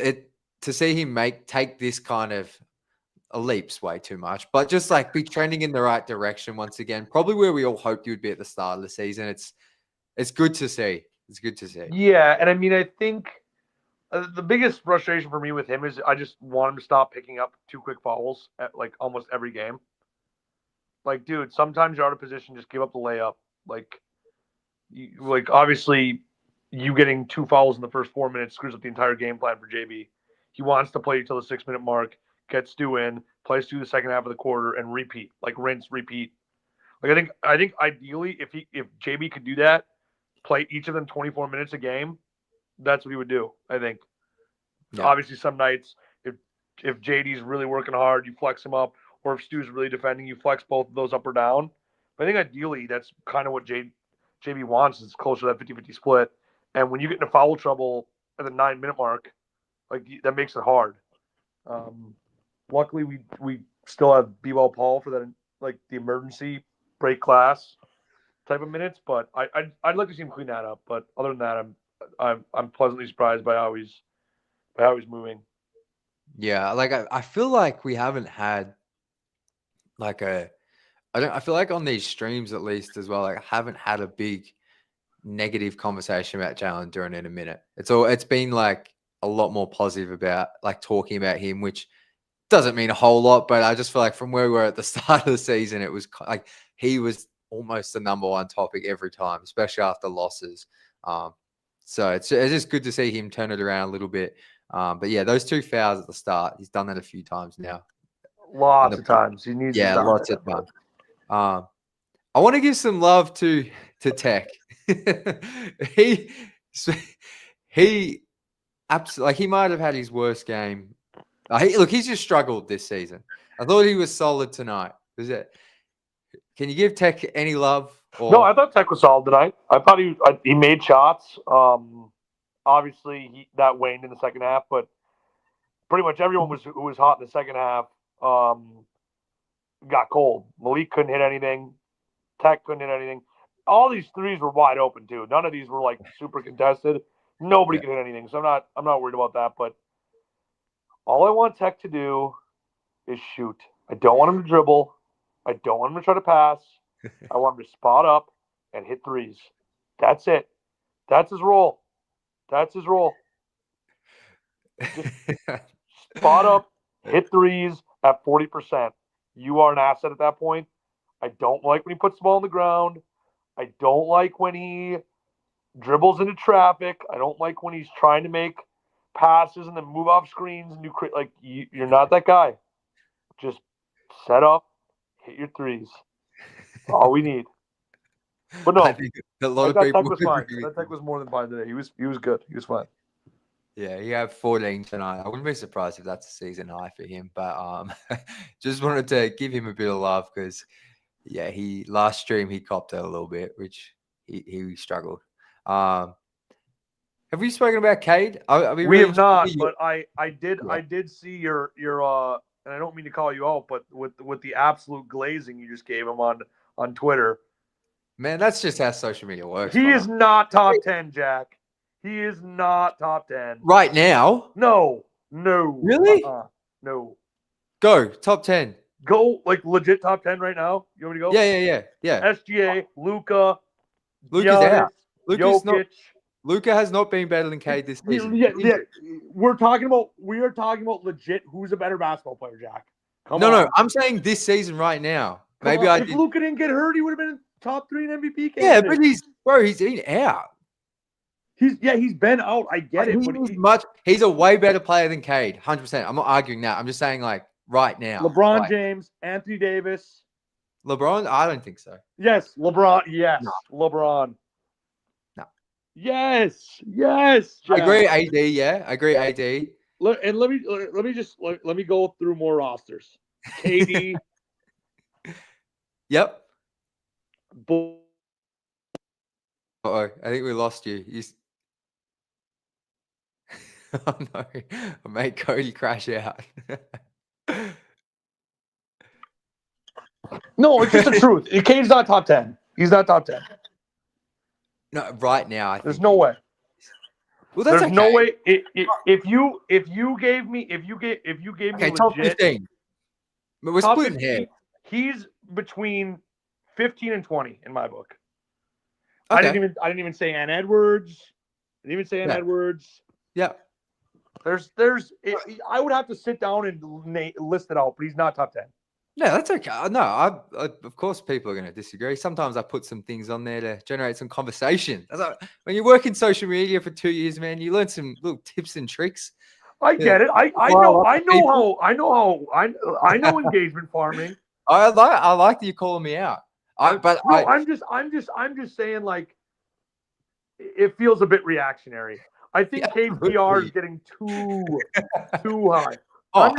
to see him take this kind of a leap's way too much, but just be trending in the right direction once again. Probably where we all hoped he would be at the start of the season. It's good to see. It's good to see. Yeah, and I mean, I think the biggest frustration for me with him is I just want him to stop picking up too quick fouls at almost every game. Dude, sometimes you're out of position, just give up the layup. Obviously, you getting 2 fouls in the first 4 minutes screws up the entire game plan for JB. He wants to play till the 6-minute mark, get Stu in, play Stu the second half of the quarter, and repeat, rinse, repeat. I think ideally, if JB could do that, play each of them 24 minutes a game, that's what he would do. I think. Yeah. Obviously, some nights, if JD's really working hard, you flex him up, or if Stu's really defending, you flex both of those up or down. But I think ideally, that's kind of what JB wants, is closer to that 50-50 split. And when you get into foul trouble at the 9-minute mark, that makes it hard. Luckily, we still have B-Ball Paul for that, the emergency break glass type of minutes. But I'd like to see him clean that up. But other than that, I'm pleasantly surprised by how he's moving. Yeah, I feel like we haven't had I feel like on these streams at least as well, I haven't had a big negative conversation about Jalen Duren in a minute. It's been a lot more positive about talking about him, which doesn't mean a whole lot, but I just feel like from where we were at the start of the season, it was he was almost the number one topic every time, especially after losses. So it's just good to see him turn it around a little bit. But yeah, those 2 fouls at the start, he's done that a few times now. Lots of times. He needs to lots of times. I want to give some love to Tech. he absolutely he might have had his worst game. He's just struggled this season. I thought he was solid tonight. Can you give Tech any love? No, I thought Tech was solid tonight. I thought he made shots. Obviously, that waned in the second half, but pretty much everyone who was hot in the second half got cold. Malik couldn't hit anything. Tech couldn't hit anything. All these threes were wide open too. None of these were super contested. Nobody could hit anything. So I'm not worried about that. But all I want Tech to do is shoot. I don't want him to dribble. I don't want him to try to pass. I want him to spot up and hit threes. That's it. That's his role. Just spot up, hit threes at 40%. You are an asset at that point. I don't like when he puts the ball on the ground. I don't like when he dribbles into traffic. I don't like when he's trying to make passes and then move off screens and you're not that guy. Just set up, hit your threes. That's all we need. But no, I think a lot of people was fine. That Tech was more than fine today. He was good. He was fine. Yeah, he had 14 tonight. I wouldn't be surprised if that's a season high for him. But just wanted to give him a bit of love because, yeah, he last stream he copped it a little bit, which he struggled. Have we spoken about Cade? We have not, interested- but I did see your and I don't mean to call you out, but with the absolute glazing you just gave him on Twitter. Man, that's just how social media works. He brother. is not top 10, Jack. He is not top 10. Right now. No. Really? No. Go top 10. Go like legit top 10 right now. You want me to go? Yeah. SGA, Luka, Luka's Giannis, out. Luka's Jokic. Luka has not been better than Cade this season. Yeah. We are talking about legit who's a better basketball player, Jack. Come on. No, I'm saying this season right now. Maybe I if did. Luka didn't get hurt, he would have been top 3 in MVP candidate. Yeah, but he's been out. He's been out. I get it, but he's a way better player than Cade. 100%. I'm not arguing that. I'm just saying like right now. LeBron James, Anthony Davis. LeBron? I don't think so. Yes, LeBron. Yes, No. LeBron. No. Yes. Jack. I agree. AD. Yeah, I agree. AD. And let me go through more rosters. KD. Yep. I think we lost you. Oh no, I made Cody crash out. No, it's just the truth. Cade's not top 10. He's not top 10. No, right now. There's no way. Well, that's There's no way. If you gave me okay, top legit 15. But we're splitting here. He's between 15 and 20 in my book. Okay. I didn't even say Ann Edwards. Edwards. Yeah. I would have to sit down and list it out, but he's not top 10. No, that's okay. No, I of course people are going to disagree. Sometimes I put some things on there to generate some conversation. When you work in social media for 2 years, man, you learn some little tips and tricks. I get it. I know engagement farming. I like that you're calling me out. I'm just saying, like, it feels a bit reactionary. I think Cade's PR is getting too high. I'm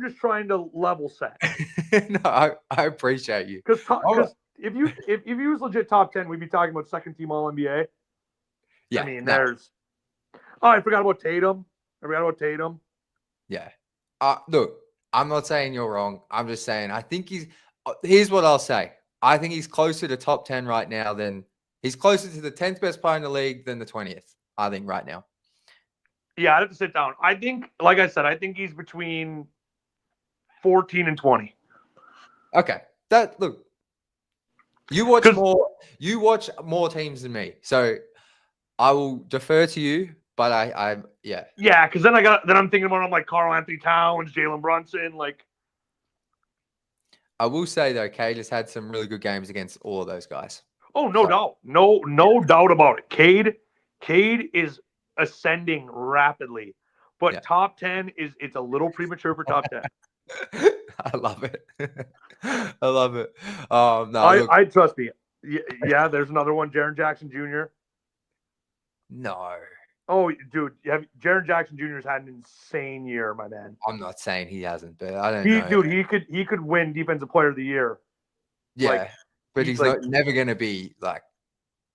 just trying to level set. No, I appreciate you. Because if you was legit top 10, we'd be talking about second team All NBA. Yeah. I mean, I forgot about Tatum. Yeah. Look, I'm not saying you're wrong. I'm just saying I think here's what I'll say. I think he's closer to top 10 right now he's closer to the 10th best player in the league than the 20th, I think, right now. Yeah, I'd have to sit down. I think, like I said, he's between 14 and 20. Okay. Look, you watch more teams than me. So I will defer to you, but yeah. Yeah, because then I'm thinking about like Karl Anthony Towns, Jalen Brunson, like. I will say though, Cade has had some really good games against all of those guys. Oh, no doubt. No doubt about it. Cade is ascending rapidly. But top 10 it's a little premature for top 10. I love it. I love it. No, I trust me. Yeah, there's another one, Jaren Jackson Jr. No. Oh, dude, Jaren Jackson Jr. has had an insane year, my man. I'm not saying he hasn't, but I don't know. Dude, he could win Defensive Player of the Year. Yeah, but he's never going to be like.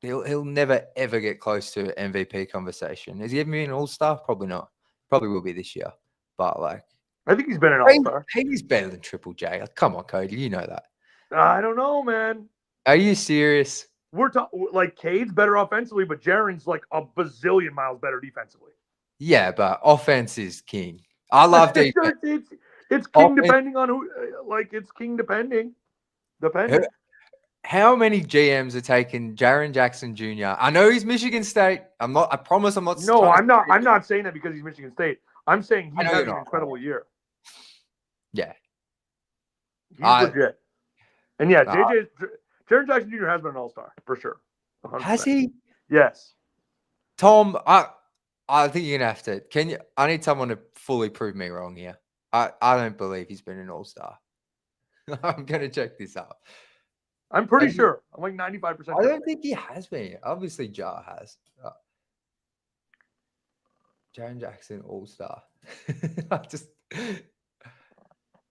He'll never ever get close to MVP conversation. Has he ever been an All-Star? Probably not. Probably will be this year. But like, I think he's been an All-Star. He's better than Triple J. Like, come on, Cody, you know that. I don't know, man. Are you serious? We're like Cade's better offensively, but Jaren's like a bazillion miles better defensively. Yeah, but offense is king. I love defense. It's king depending on who. Like it's king depending. How many GMs are taking Jaren Jackson Jr.? I know he's Michigan State. I promise I'm not. No, I'm not. I'm not saying that because he's Michigan State. I'm saying he's having an incredible year. Yeah, he's legit. And yeah, Jaren Jackson Jr. has been an All-Star for sure. 100%. Has he? Yes. Tom, I think you're gonna have to. Can you? I need someone to fully prove me wrong here. I don't believe he's been an All-Star. I'm gonna check this out. I'm pretty sure. I'm like 95%. I don't think he has been. Obviously, Jar has. Jaren Jackson All-Star. I just,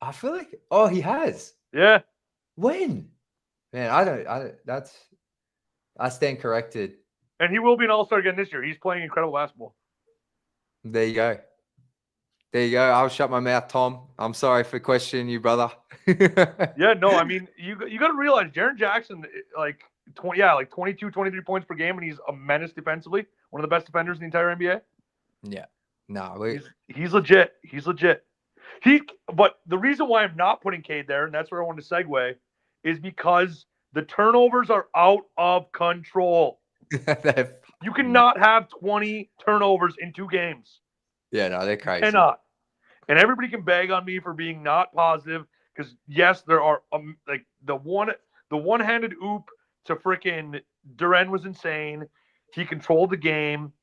I feel like, oh, he has. Yeah. When? Man, I stand corrected. And he will be an All-Star again this year. He's playing incredible basketball. There you go. There you go. I'll shut my mouth, Tom. I'm sorry for questioning you, brother. Yeah, no, I mean, you got to realize Jaren Jackson, like 22, 23 points per game, and he's a menace defensively. One of the best defenders in the entire NBA. Yeah. No, He's legit. He's legit. But the reason why I'm not putting Cade there, and that's where I wanted to segue, is because the turnovers are out of control. You cannot have 20 turnovers in 2 games. Yeah, no, they're crazy. Cannot. And everybody can bag on me for being not positive because yes, there are like the one-handed oop to freaking Duren was insane. He controlled the game.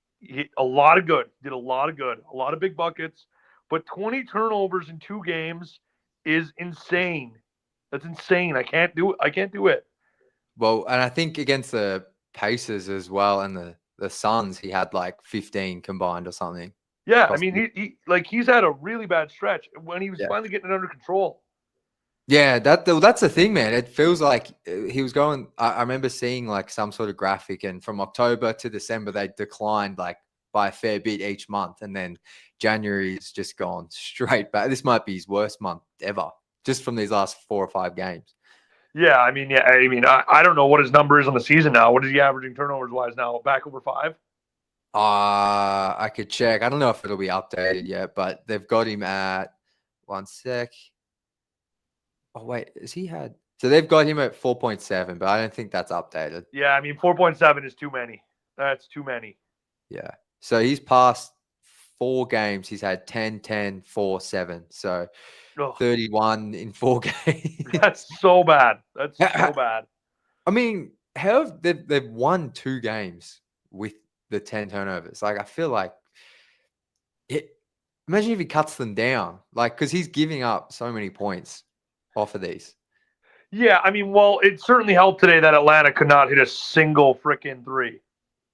A lot of good. Did a lot of good. A lot of big buckets. But 20 turnovers in 2 games is insane. That's insane. I can't do it. Well, and I think against the Pacers as well and the Suns, he had like 15 combined or something. Yeah, I mean, he's had a really bad stretch when he was finally getting it under control. Yeah, that's the thing, man. It feels like he was going. I remember seeing like some sort of graphic, and from October to December, they declined like by a fair bit each month, and then January's just gone straight back. This might be his worst month ever, just from these last 4 or 5 games. Yeah, I mean, I don't know what his number is on the season now. What is he averaging turnovers wise now? Back over 5? I could check. I don't know if it'll be updated yet, but they've got him at 1 sec. Oh wait, so they've got him at 4.7, but I don't think that's updated. Yeah, I mean 4.7 is too many. That's too many. Yeah. So he's passed 4 games. He's had 10, 10, 4, 7. So 31 in 4 games. That's so bad. That's so bad. I mean, how they've won 2 games with the 10 turnovers. Like, I feel like imagine if he cuts them down, like, because he's giving up so many points off of these. Yeah, I mean, well, it certainly helped today that Atlanta could not hit a single freaking 3.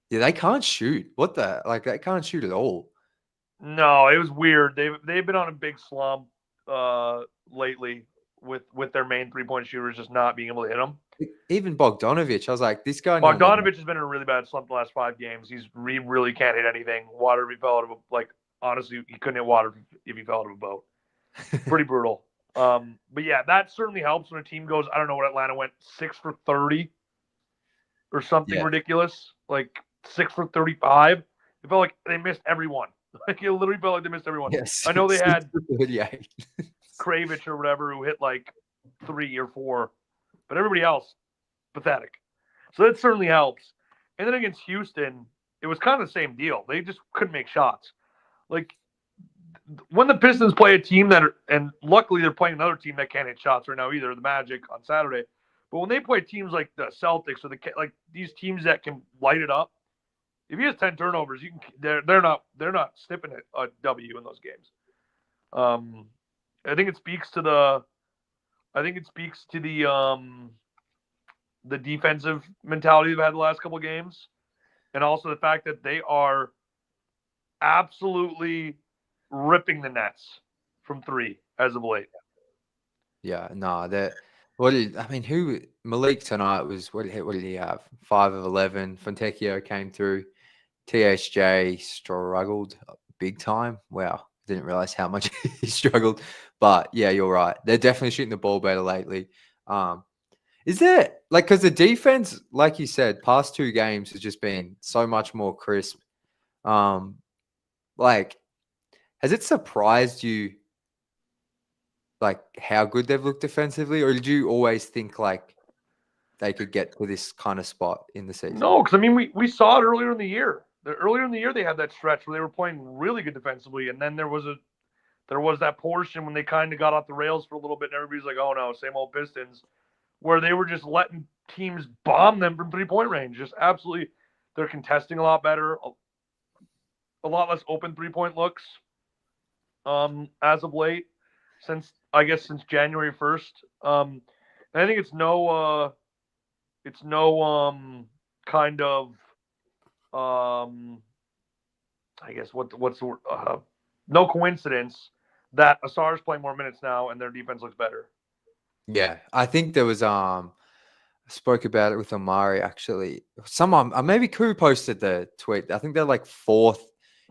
Yeah, they can't shoot. What the? Like, they can't shoot at all. No, it was weird. They've been on a big slump lately with their main 3-point shooters just not being able to hit them. Even Bogdanovic, I was like, this guy. Bogdanovic has been in a really bad slump the last 5 games. He really can't hit anything. Water, if he fell out of honestly, he couldn't hit water if he fell out of a boat. Pretty brutal. But yeah, that certainly helps when a team goes. I don't know what Atlanta went 6 for 30 or something ridiculous, like 6 for 35. It felt like they missed everyone. Like it literally felt like they missed everyone. Yes, I know they had 38. Kravich or whatever who hit like 3 or 4, but everybody else pathetic. So that certainly helps. And then against Houston, it was kind of the same deal. They just couldn't make shots. Like when the Pistons play a team and luckily they're playing another team that can't hit shots right now either, the Magic on Saturday. But when they play teams like the Celtics or like these teams that can light it up, if he has 10 turnovers, they're not snipping a W in those games. I think it speaks to the defensive mentality they've had the last couple of games, and also the fact that they are absolutely ripping the nets from 3 as of late. Yeah, no, Malik tonight was what did he have? 5 of 11. Fontecchio came through. THJ struggled big time. Wow, didn't realize how much he struggled. But yeah, you're right. They're definitely shooting the ball better lately. Is there because the defense, like you said, past 2 games has just been so much more crisp. Like, has it surprised you, like how good they've looked defensively, or did you always think like they could get to this kind of spot in the season? No, because I mean we saw it earlier in the year. Earlier in the year they had that stretch where they were playing really good defensively, and then there was that portion when they kind of got off the rails for a little bit, and everybody's like, "Oh no, same old Pistons," where they were just letting teams bomb them from 3-point range. Just absolutely, they're contesting a lot better, a lot less open 3-point looks. As of late, since January 1st. And I think it's no kind of I guess what's the word? No coincidence that Asar's playing more minutes now and their defense looks better. Yeah, I think there was I spoke about it with Amari actually. Someone maybe Koo posted the tweet. I think they're like 4th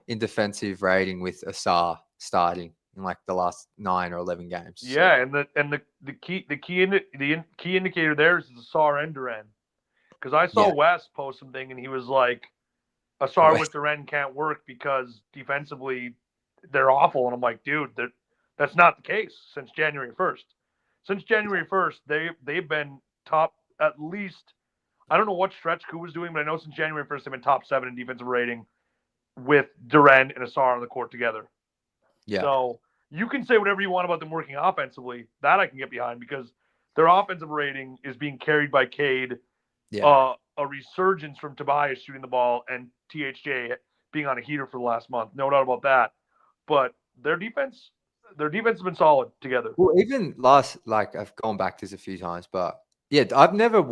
in defensive rating with Asar starting in like the last 9 or 11 games. Yeah, so. and the key indicator there is Asar and Duren. Because I saw Wes post something and he was like, Asar with Duren can't work because defensively they're awful. And I'm like, dude, that's not the case since January 1st. Since January 1st, they've been top at least. I don't know what stretch Koo was doing, but I know since January 1st they've been top 7 in defensive rating with Duren and Asar on the court together. Yeah. So you can say whatever you want about them working offensively. That I can get behind because their offensive rating is being carried by Cade. Yeah. A resurgence from Tobias shooting the ball and THJ being on a heater for the last month. No doubt about that. But their defense has been solid together. Well, even I've gone back to this a few times, but yeah, I've never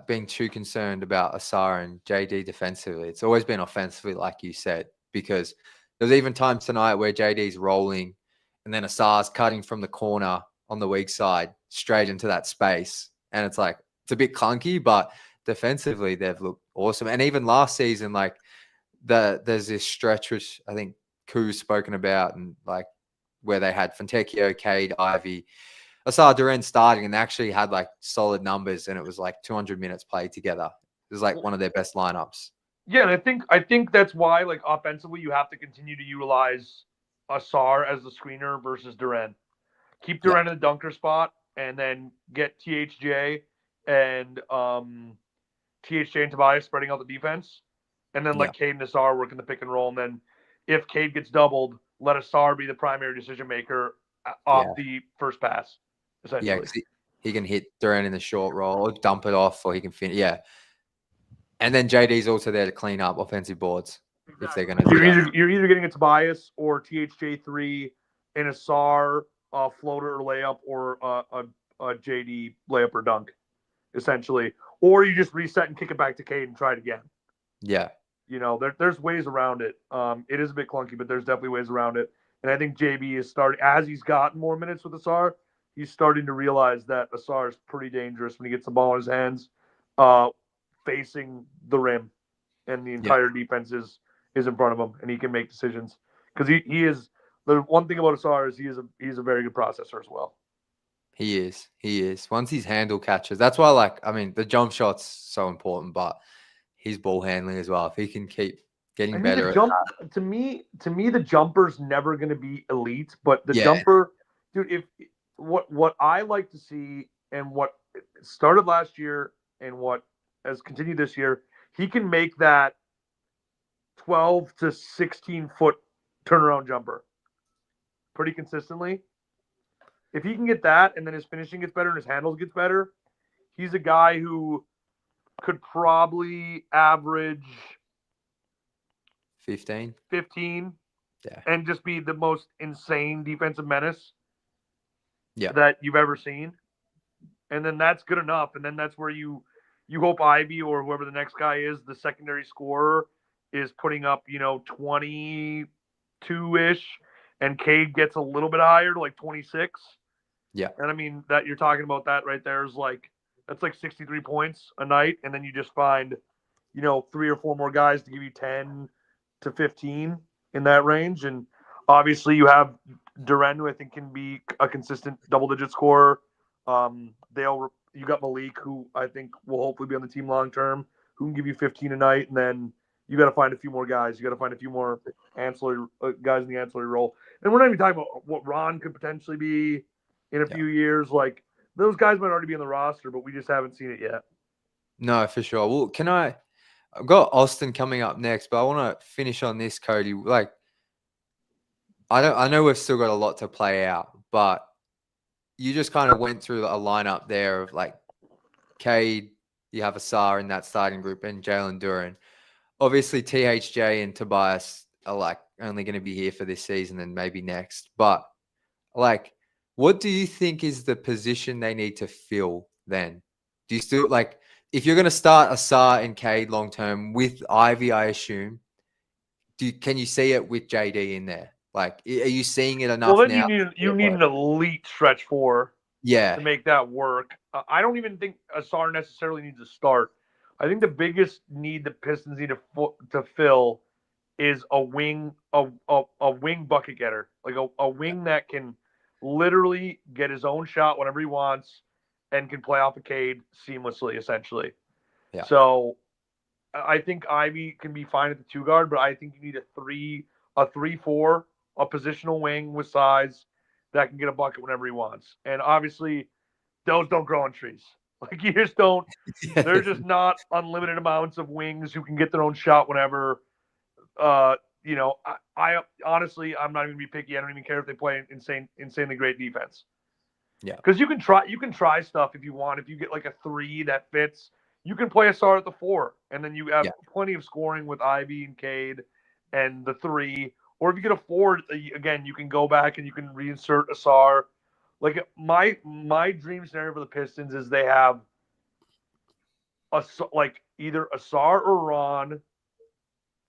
been too concerned about Asar and JD defensively. It's always been offensively, like you said, because there's even times tonight where JD's rolling and then Asar's cutting from the corner on the weak side straight into that space. And it's like, it's a bit clunky, but defensively they've looked awesome. And even last season, like there's this stretch which I think Koo's spoken about, and like where they had Fontecchio, Cade, Ivy, Asar Duren starting, and they actually had like solid numbers, and it was like 200 minutes played together. It was like one of their best lineups. Yeah, and I think that's why, like, offensively, you have to continue to utilize Asar as the screener versus Duren. Keep Duren in the dunker spot, and then get THJ and Tobias spreading out the defense, and then let Cade and Asar work in the pick and roll. And then if Cade gets doubled, let Asar be the primary decision maker off the first pass. Essentially, yeah, because he can hit Duren in the short roll or dump it off, or he can finish. Yeah, and then JD's also there to clean up offensive boards if they're going to. You're either getting a Tobias or THJ3 in Asar floater or layup, or a JD layup or dunk, essentially. Or you just reset and kick it back to Cade and try it again. Yeah. You know, there's ways around it. It is a bit clunky, but there's definitely ways around it. And I think JB is starting, as he's gotten more minutes with Asar, he's starting to realize that Asar is pretty dangerous when he gets the ball in his hands, facing the rim, and the entire defense is in front of him, and he can make decisions. Because he is, the one thing about Asar is he's a very good processor as well. He is. Once his handle catches, that's why, like, I mean, the jump shot's so important, but his ball handling as well. If he can keep getting better. To me, the jumper's never going to be elite, but the jumper, dude, if what I like to see, and what started last year and what has continued this year, he can make that 12 to 16 foot turnaround jumper pretty consistently. If he can get that, and then his finishing gets better and his handles gets better, he's a guy who could probably average 15, and just be the most insane defensive menace yeah, that you've ever seen. And then that's good enough. And then that's where you hope Ivy or whoever the next guy is, the secondary scorer, is putting up, 22-ish, and Cade gets a little bit higher to like 26. Yeah. And I mean, that you're talking about that right there is like, that's like 63 points a night. And then you just find, 3 or 4 more guys to give you 10 to 15 in that range. And obviously you have Duren, who I think can be a consistent double-digit scorer. You got Malik, who I think will hopefully be on the team long-term, who can give you 15 a night. And then you got to find a few more guys. You got to find a few more ancillary guys in the ancillary role. And we're not even talking about what Ron could potentially be in a few years. Like, those guys might already be on the roster, but we just haven't seen it yet. No, for sure. Well, I've got Austin coming up next, but I want to finish on this, Cody. Like, I know we've still got a lot to play out, but you just kind of went through a lineup there of like Cade, you have Asar in that starting group, and Jalen Duren. Obviously, THJ and Tobias are like only going to be here for this season and maybe next. But like, what do you think is the position they need to fill then? Do you still like, if you're going to start Asar and Cade long term with Ivy, I assume, can you see it with JD in there? Like, are you seeing it enough Well, then now? you need an elite stretch four Yeah. to make that work. I don't even think Asar necessarily needs to start. I think the biggest need the Pistons need to fill is a wing bucket getter, like a wing that can literally get his own shot whenever he wants and can play off a Cade seamlessly, essentially. Yeah. So I think Ivy can be fine at the 2 guard, but I think you need a 3-4, a positional wing with size that can get a bucket whenever he wants. And obviously, those don't grow on trees. Like, you just don't. There's just not unlimited amounts of wings who can get their own shot whenever. I honestly, I'm not even gonna be picky. I don't even care if they play insanely great defense. Yeah. Because you can try stuff if you want. If you get like a 3 that fits, you can play a star at the 4, and then you have plenty of scoring with Ivy and Cade and the 3. Or if you get a 4, again, you can go back and you can reinsert Asar. Like, my dream scenario for the Pistons is they have either Asar or Ron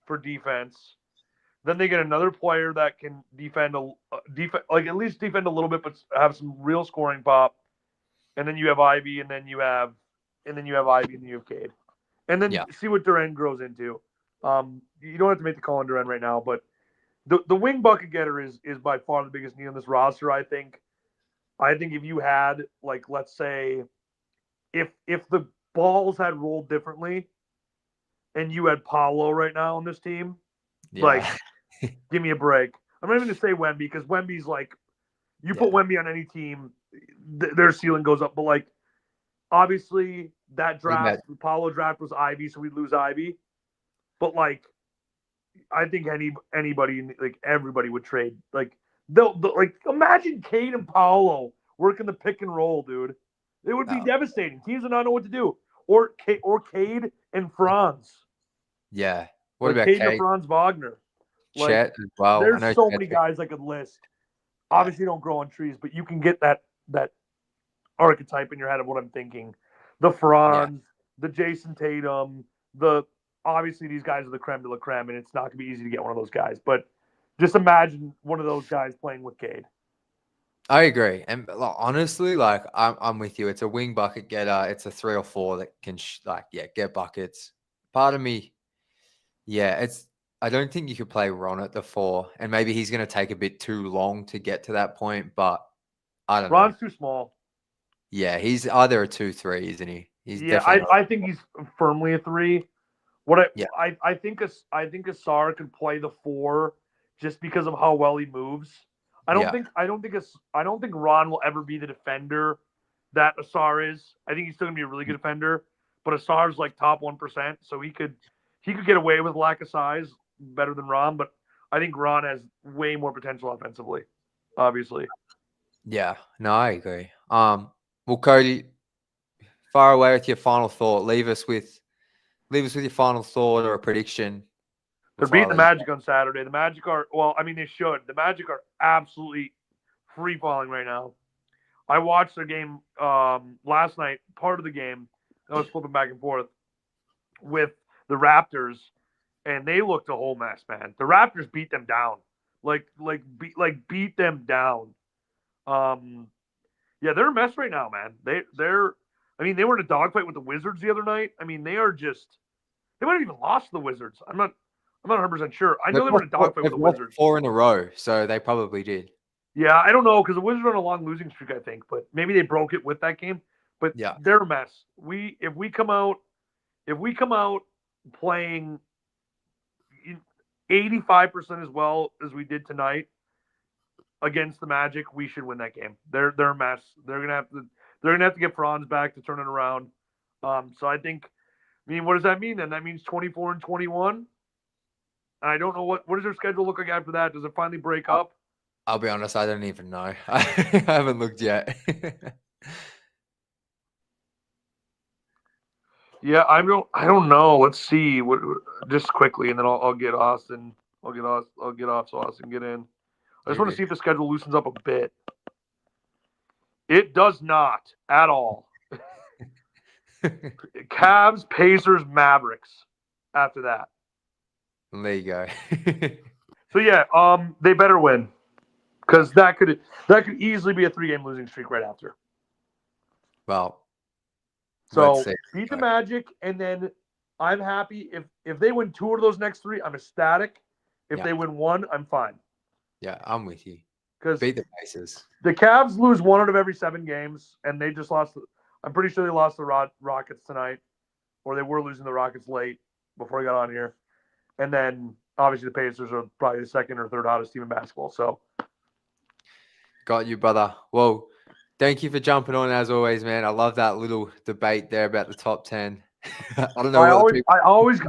for defense. Then they get another player that can defend at least defend a little bit, but have some real scoring pop. And then you have Ivy, and then you have Ivy, and you have Cade, and then see what Duren grows into. You don't have to make the call on Duren right now, but the wing bucket getter is by far the biggest need on this roster. I think if you had, like, let's say, if the balls had rolled differently, and you had Paolo right now on this team, like, give me a break. I'm not even going to say Wemby, because Wemby's like, you put Wemby on any team, their ceiling goes up. But, like, obviously that draft, the Paolo draft was Ivy, so we'd lose Ivy. But, like, I think anybody, like, everybody would trade. Like, like, imagine Cade and Paolo working the pick and roll, dude. It would be devastating. Teams would not know what to do. Or Cade and Franz. Yeah. What like about Cade Cade? and Franz Wagner? Like, Chet as well. There's so many guys I could list. Obviously, don't grow on trees, but you can get that archetype in your head of what I'm thinking. The Franz, the Jason Tatum, obviously these guys are the creme de la creme, and it's not going to be easy to get one of those guys. But just imagine one of those guys playing with Cade. I agree, and honestly, like, I'm with you. It's a wing bucket getter. It's a 3 or 4 that can get buckets. Part of me, I don't think you could play Ron at the 4, and maybe he's going to take a bit too long to get to that point. But I don't know. Ron's too small. Yeah, he's either a 2-3, isn't he? He's I think he's firmly a 3. I think Asar could play the 4 just because of how well he moves. I don't think Ron will ever be the defender that Asar is. I think he's still gonna be a really good defender, but Asar's like top 1%, so he could get away with lack of size better than Ron. But I think Ron has way more potential offensively, obviously. Yeah, no, I agree. Well, Cody, far away with your final thought. Leave us with your final thought or a prediction. They're beating the Magic on Saturday. The Magic are, they should. The Magic are absolutely free falling right now. I watched their game last night, part of the game. I was flipping back and forth with the Raptors, and they looked a whole mess, man. The Raptors beat them down, beat them down. They're a mess right now, man. They were in a dogfight with the Wizards the other night. I mean, they might have even lost to the Wizards. I'm not 100% sure. I know they were in a dogfight with the Wizards. 4 in a row, so they probably did. Yeah, I don't know, because the Wizards are on a long losing streak, I think, but maybe they broke it with that game. But they're a mess. If we come out playing 85% as well as we did tonight against the Magic, we should win that game. They're a mess. They're gonna have to get Franz back to turn it around. So I think, what does that mean then? That means 24-21. I don't know what does their schedule look like after that? Does it finally break up? I'll be honest, I don't even know. I haven't looked yet. Yeah, I don't know. Let's see. Just quickly, and then I'll get Austin. I'll get off so Austin can get in. I just want to see if the schedule loosens up a bit. It does not at all. Cavs, Pacers, Mavericks. After that, There you go. So yeah, they better win because that could easily be a 3-game losing streak right after. Well, So let's see. beat the Magic, and then I'm happy if they win 2 of those next 3. I'm ecstatic. If Yeah. they win 1, I'm fine. Yeah, I'm with you. Because Beat the Pacers. the Cavs lose 1 out of every 7 games, and they just lost. I'm pretty sure they lost the Rockets tonight, or they were losing the Rockets late before I got on here. And then obviously the Pacers are probably the second or third hottest team in basketball. So Got you, brother. Well, thank you for jumping on as always, man. I love that little debate there about the top 10. I don't know what the people. I always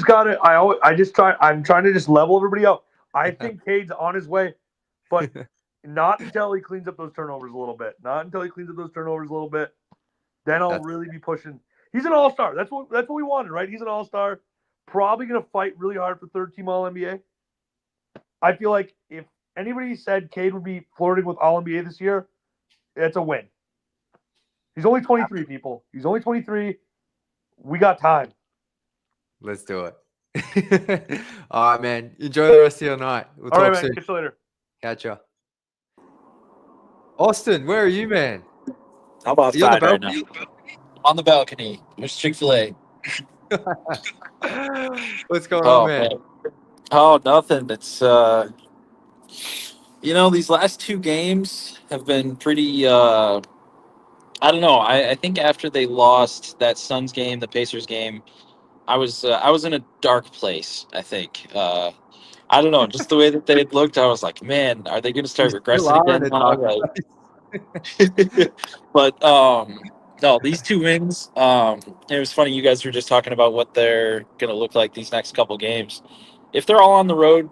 got it. I'm trying to just level everybody out. I think Cade's on his way, but not until he cleans up those turnovers a little bit. Then I'll really be pushing. He's an all-star. That's what we wanted, right? He's an all-star. Probably going to fight really hard for third team All-NBA. I feel like if anybody said Cade would be flirting with All-NBA this year, it's a win. He's only 23, people. He's only 23. We got time. Let's do it. All right, man. Enjoy the rest of your night. We'll All right, talk man. soon. Catch you later. Catch ya. Austin, where are you, man? I'm Are you on the outside right now. balcony? On the balcony. There's Chick-fil-A. What's going on, Oh, man? man. Oh, nothing. It's these last 2 games have been pretty I don't know. I think after they lost that Suns game, the Pacers game, I was in a dark place, I think. I don't know, just the way that they had looked, I was like, man, are they going to You start still regressing are in again a now? dark Like, but no, these 2 wins. It was funny. You guys were just talking about what they're going to look like these next couple games. If they're all on the road,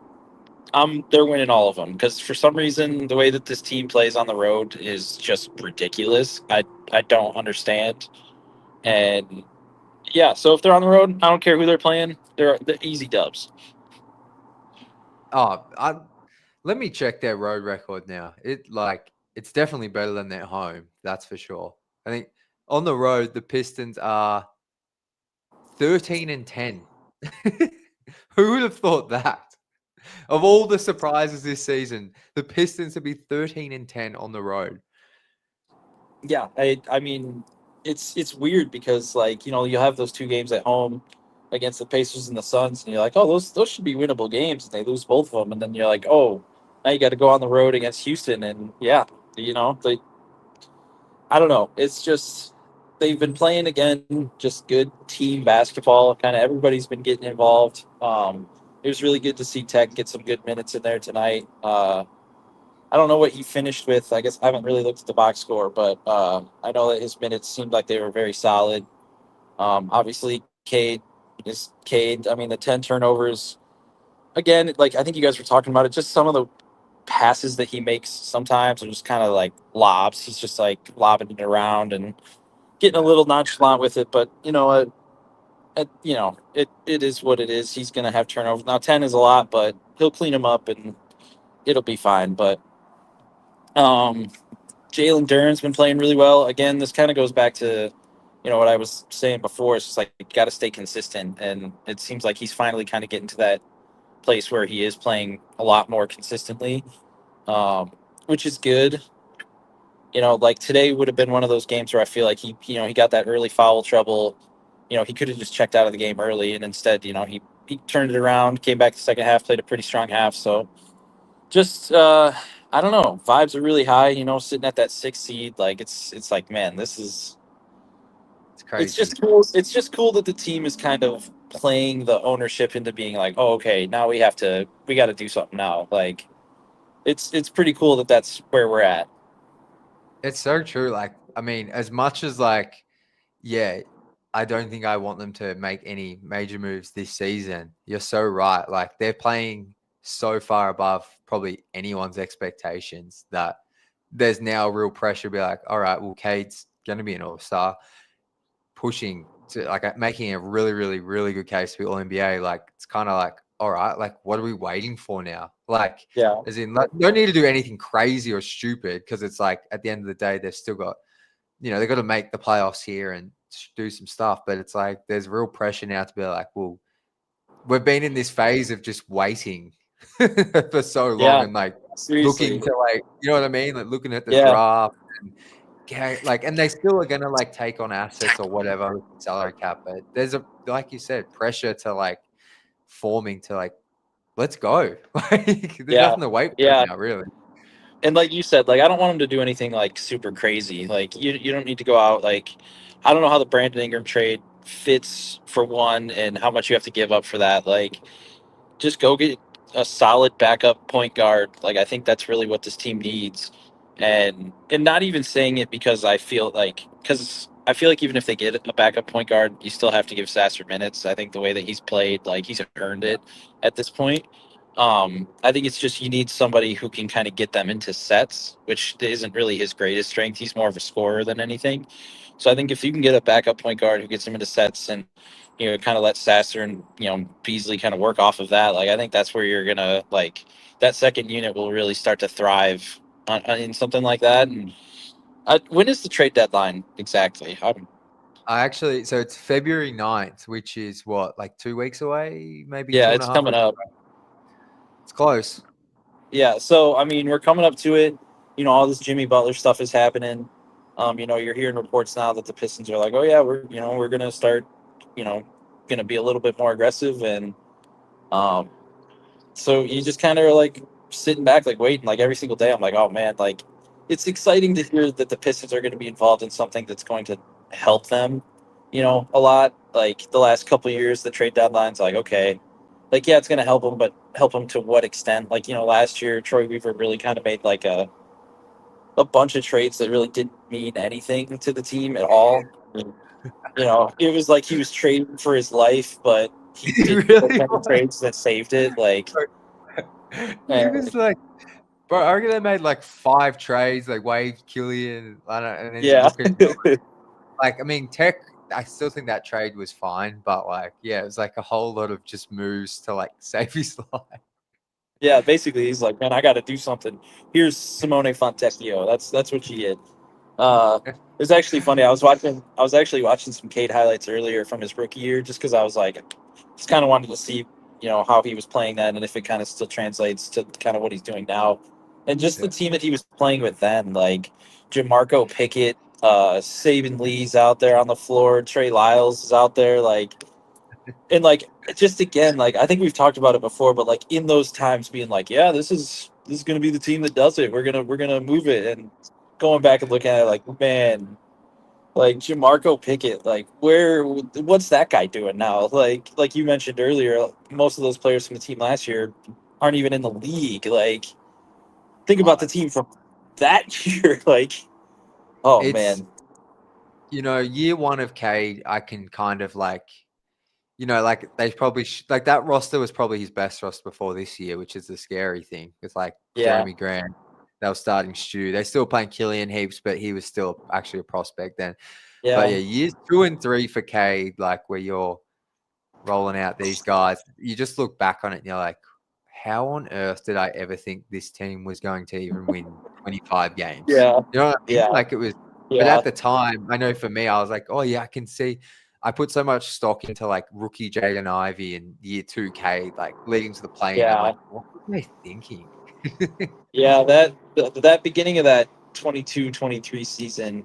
they're winning all of them because for some reason the way that this team plays on the road is just ridiculous. I don't understand. And yeah, so if they're on the road, I don't care who they're playing. They're easy dubs. Let me check their road record now. It's definitely better than their home. That's for sure. I think on the road, the Pistons are 13-10. Who would have thought that? Of all the surprises this season, the Pistons would be 13-10 on the road. Yeah, I mean, it's weird because you have those 2 games at home against the Pacers and the Suns, and you're like, oh, those should be winnable games, and they lose both of them, and then you're like, oh, now you got to go on the road against Houston, and yeah, they. I don't know. It's just they've been playing again, just good team basketball. Kind of everybody's been getting involved. It was really good to see Tech get some good minutes in there tonight. I don't know what he finished with. I guess I haven't really looked at the box score, but I know that his minutes seemed like they were very solid. Obviously, Cade is Cade. I mean, the 10 turnovers. Again, like I think you guys were talking about it, just some of the passes that he makes sometimes are just kind of like lobs. He's just like lobbing it around and getting a little nonchalant with it. But it is what it is. He's going to have turnovers. Now 10 is a lot, but he'll clean them up and it'll be fine. But Jalen Duren's been playing really well. Again, this kind of goes back to what I was saying before. It's just like you got to stay consistent, and it seems like he's finally kind of getting to that place where he is playing a lot more consistently, which is good. Like today would have been one of those games where I feel like he got that early foul trouble. He could have just checked out of the game early, and instead, he turned it around, came back the second half, played a pretty strong half. So just I don't know, vibes are really high. Sitting at that 6th seed, like it's like, man, It's crazy. it's just cool. It's just cool that the team is kind of playing the ownership into being like, oh, okay, now we got to do something now. Like it's pretty cool that that's where we're at. It's so true. I mean, as much as yeah, I don't think I want them to make any major moves this season. You're so right. Like they're playing so far above probably anyone's expectations that there's now real pressure to be like, all right, well, Cade's going to be an all-star, pushing to making a really, really, really good case for All-NBA. Like it's kind of like, all right, like what are we waiting for now? Like, Yeah. as in, don't need to do anything crazy or stupid because it's like at the end of the day, they've still got, they've got to make the playoffs here and do some stuff. But it's like there's real pressure now to be like, well, we've been in this phase of just waiting for so long Yeah, and like seriously. looking to like, you know what I mean? Like looking at the Yeah. draft and like, and they still are going to like take on assets or whatever with the salary cap. But there's like you said, pressure to like forming to like, let's go. Like there's Yeah. nothing to wait for Yeah. now, really. And like you said, like I don't want him to do anything like super crazy. Like you don't need to go out like I don't know how the Brandon Ingram trade fits for one and how much you have to give up for that. Like just go get a solid backup point guard. Like I think that's really what this team needs. And not even saying it because I feel like because I feel like even if they get a backup point guard, you still have to give Sasser minutes. I think the way that he's played, like he's earned it at this point. I think it's just you need somebody who can kind of get them into sets, which isn't really his greatest strength. He's more of a scorer than anything. So I think if you can get a backup point guard who gets him into sets and kind of let Sasser and Beasley kind of work off of that, like I think that's where you're gonna like that second unit will really start to thrive in something like that. And when is the trade deadline exactly? So it's February 9th, which is what, like 2 weeks away, maybe Yeah, two and it's a half coming weeks up. away. It's close. Yeah, so I mean, we're coming up to it. All this Jimmy Butler stuff is happening. You're hearing reports now that the Pistons are like, oh yeah, we're gonna start, gonna be a little bit more aggressive, and so you just kind of are like sitting back, like waiting, like every single day. I'm like, oh man, like it's exciting to hear that the Pistons are going to be involved in something that's going to help them, a lot. Like the last couple of years, the trade deadline's like, okay, like yeah, it's going to help them, but help them to what extent? Like last year, Troy Weaver really kind of made like a bunch of trades that really didn't mean anything to the team at all. It was like he was trading for his life, but he He did really trades that saved it. Like, He was like, bro, I reckon they made like 5 trades, like waived Killian, I don't, and then you yeah. look at like, I mean, I still think that trade was fine, but like, yeah, it was like a whole lot of just moves to like save his life. Yeah, basically, he's like, man, I got to do something. Here's Simone Fontecchio. That's what she did. It was actually funny. I was actually watching some Cade highlights earlier from his rookie year, just because I was like, just kind of wanted to see, how he was playing then, and if it kind of still translates to kind of what he's doing now, and just the team that he was playing with then, like Jamarco Pickett, Saban Lee's out there on the floor, Trey Lyles is out there, like. And like just again, like I think we've talked about it before, but like in those times being like, yeah, this is gonna be the team that does it. We're gonna move it. And going back and looking at it like, man, like Jamarco Pickett, like what's that guy doing now? Like you mentioned earlier, most of those players from the team last year aren't even in the league. Like think about the team from that year. Like, oh It's, man. year one of Cade, I can kind of like, like they probably like that roster was probably his best roster before this year, which is the scary thing. With like Yeah. Jeremy Grant, they were starting Stu. They're still playing Killian heaps, but he was still actually a prospect then. Yeah. But yeah, years 2 and 3 for Cade, like where you're rolling out these guys, you just look back on it and you're like, how on earth did I ever think this team was going to even win 25 games? Yeah. You know what I mean? Yeah. Like it was, but Yeah. at the time, I know for me, I was like, oh yeah, I can see. I put so much stock into like rookie Jaden Ivey and year 2K, like leading to the play. Yeah. I'm like, what were they thinking? Yeah, that beginning of that 22-23 season,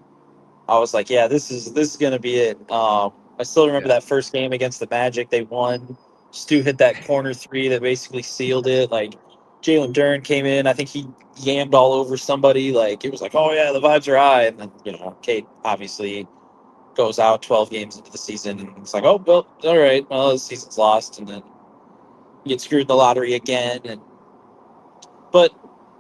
I was like, yeah, this is gonna be it. I still remember that first game against the Magic. They won. Stu hit that corner three that basically sealed it. Like Jalen Duren came in. I think he yammed all over somebody. Like it was like, oh yeah, the vibes are high. And then Cade obviously goes out 12 games into the season, and it's like, oh well, all right, well the season's lost, and then you get screwed in the lottery again. But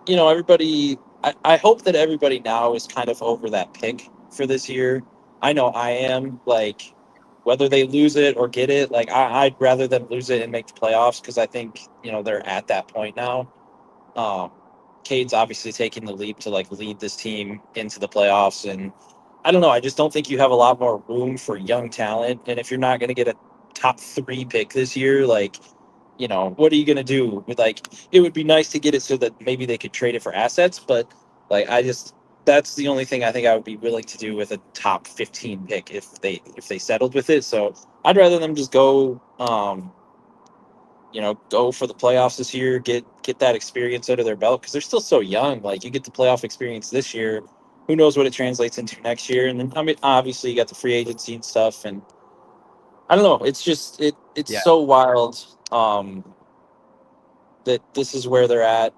everybody. I hope that everybody now is kind of over that pick for this year. I know I am. Like, whether they lose it or get it, like I'd rather them lose it and make the playoffs because I think they're at that point now. Cade's obviously taking the leap to like lead this team into the playoffs, and I don't know. I just don't think you have a lot more room for young talent. And if you're not going to get a top 3 pick this year, like what are you going to do with like, it would be nice to get it so that maybe they could trade it for assets. But like, that's the only thing I think I would be willing to do with a top 15 pick if they settled with it. So I'd rather them just go, go for the playoffs this year, get that experience under their belt because they're still so young. Like you get the playoff experience this year, who knows what it translates into next year? And then I mean, obviously you got the free agency and stuff, and I don't know. It's just it's Yeah. so wild that this is where they're at.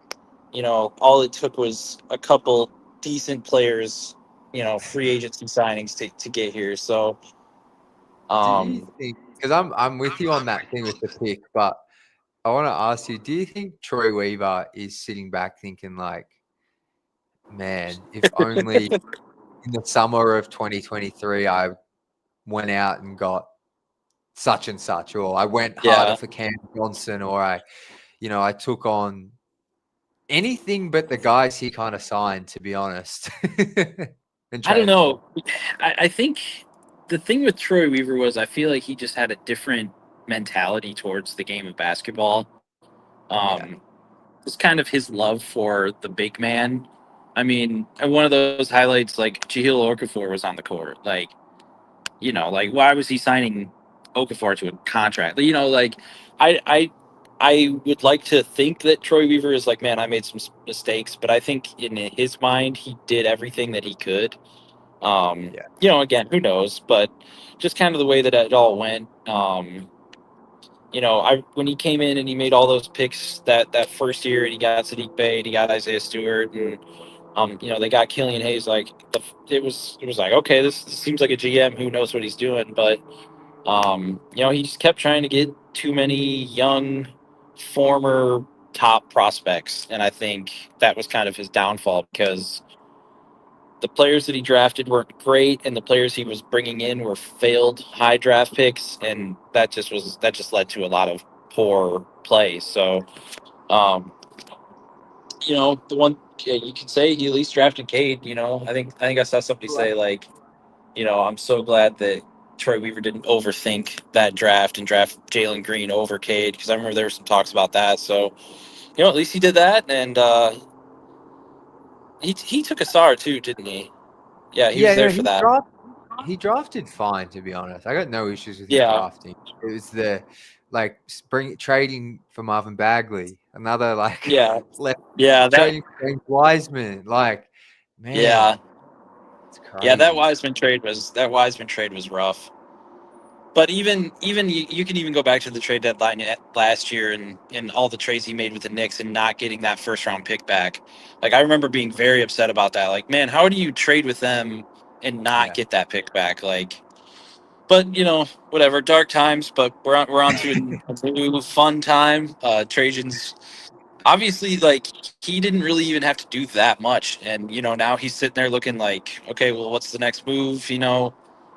All it took was a couple decent players, free agency signings to get here. So Do you think? Because I'm with you on that thing with the pick, but I want to ask you: do you think Troy Weaver is sitting back thinking like, man, if only in the summer of 2023 I went out and got such and such, or I went harder yeah, for Cam Johnson, or I took on anything but the guys he kind of signed, to be honest. And I don't traded for. know. I think the thing with Troy Weaver was I feel like he just had a different mentality towards the game of basketball. Yeah. It's kind of his love for the big man. I mean, and one of those highlights, like Jahlil Okafor was on the court. Like, like why was he signing Okafor to a contract? Like I I I would like to think that Troy Weaver is like, man, I made some mistakes, but I think in his mind he did everything that he could. Yeah. Again, who knows? But just kind of the way that it all went. I when he came in and he made all those picks that first year, and he got Sadiq Bey, and he got Isaiah Stewart, and they got Killian Hayes. Like it was like, okay, this seems like a GM who knows what he's doing, but he just kept trying to get too many young, former top prospects, and I think that was kind of his downfall because the players that he drafted weren't great, and the players he was bringing in were failed high draft picks, and that just led to a lot of poor play. So, um, the one you can say he at least drafted Cade. I think I saw somebody say like, I'm so glad that Troy Weaver didn't overthink that draft and draft Jalen Green over Cade because I remember there were some talks about that. So, at least he did that, and he took a SAR too, didn't he? Yeah, he was Yeah, there no, for that. he drafted fine, to be honest. I got no issues with his Yeah, drafting. It was the spring trading for Marvin Bagley, another yeah, left yeah. That trading for James Wiseman. Man, yeah, it's yeah. That crazy. Wiseman trade was rough. But even you can even go back to the trade deadline last year and all the trades he made with the Knicks and not getting that first round pick back. Like I remember being very upset about that. Like, man, how do you trade with them and not Yeah. get that pick back? Like, but whatever, dark times. But we're on to a new fun time. Trajan's obviously like he didn't really even have to do that much, and now he's sitting there looking like, okay, well, what's the next move?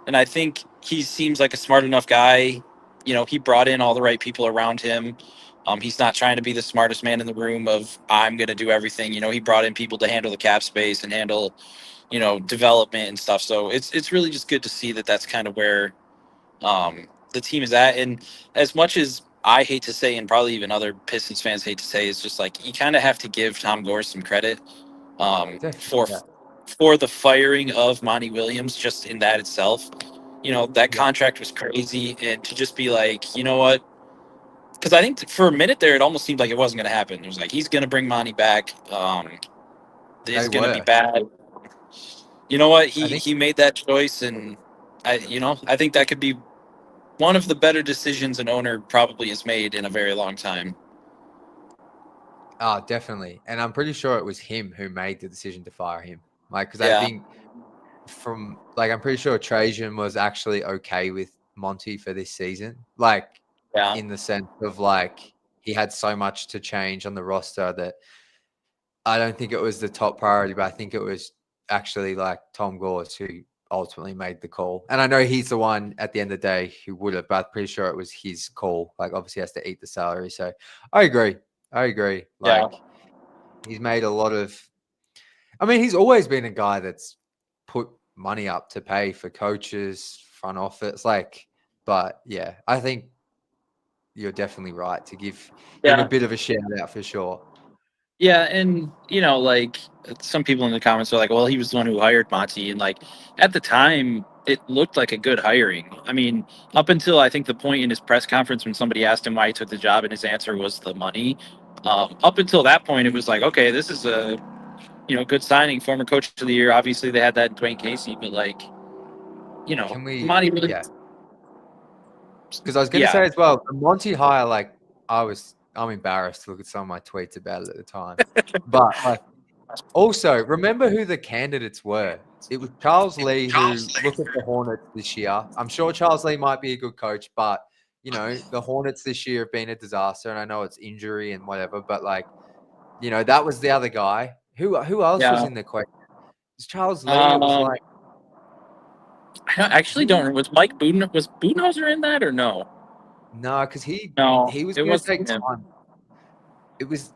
And I think he seems like a smart enough guy. He brought in all the right people around him. He's not trying to be the smartest man in the room of I'm going to do everything. He brought in people to handle the cap space and handle development and stuff. So it's really just good to see that that's kind of where the team is at. And as much as I hate to say, and probably even other Pistons fans hate to say, it's just like you kind of have to give Tom Gore some credit Definitely. for Yeah. the firing of Monty Williams. Just in that itself, that Yeah. contract was crazy, and to just be like, you know what? Because I think for a minute there, it almost seemed like it wasn't going to happen. It was like he's going to bring Monty back. And they It's going to be were. bad. You know what? I He think. he made that choice, and I think that could be one of the better decisions an owner probably has made in a very long time. Oh, definitely. And I'm pretty sure it was him who made the decision to fire him. Because I Yeah, think I'm pretty sure Trajan was actually okay with Monty for this season. yeah, In the sense of he had so much to change on the roster that I don't think it was the top priority, but I think it was actually Tom Gores who ultimately made the call. And I know he's the one at the end of the day who would have, but I'm pretty sure it was his call. Obviously he has to eat the salary. So I agree. yeah, He's made a lot of, he's always been a guy that's put money up to pay for coaches, front office. But yeah, I think you're definitely right to give him a yeah, bit of a shout out for sure. yeah. And like some people in the comments are like, "Well, he was the one who hired Monty," and like at the time, it looked like a good hiring. I mean, up until I think the point in his press conference when somebody asked him why he took the job and his answer was the money. Up until that point, it was like, okay, this is a good signing, former coach of the year. Obviously, they had that Dwayne Casey, but like, Can we? Monty really, Yeah, because I was going to yeah, say as well, the Monty hire. Like, I'm embarrassed to look at some of my tweets about it at the time, but like, also remember who the candidates were. It was Charles Lee, who look at the Hornets this year. I'm sure Charles Lee might be a good coach, but the Hornets this year have been a disaster, and I know it's injury and whatever, but like, that was the other guy. Who else was yeah. in the question? It was Charles Lee. It was like, I actually don't remember. Was Budenholzer in that or no? no, because he No, was it going to wasn't take him. time. It was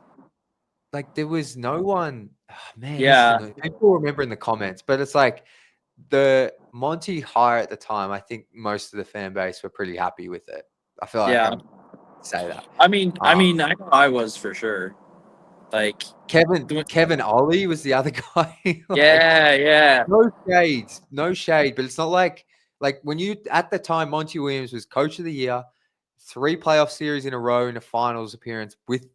like there was no one. Oh, man, this is Yeah. annoying. People remember in the comments, but it's like the Monty hire at the time. I think most of the fan base were pretty happy with it. I feel like Yeah. I'm say that. I mean, I know I was for sure. Like, Kevin Ollie was the other guy. Like, yeah. no shade, but it's not like when you at the time Monty Williams was coach of the year, 3 playoff series in a row in a finals appearance with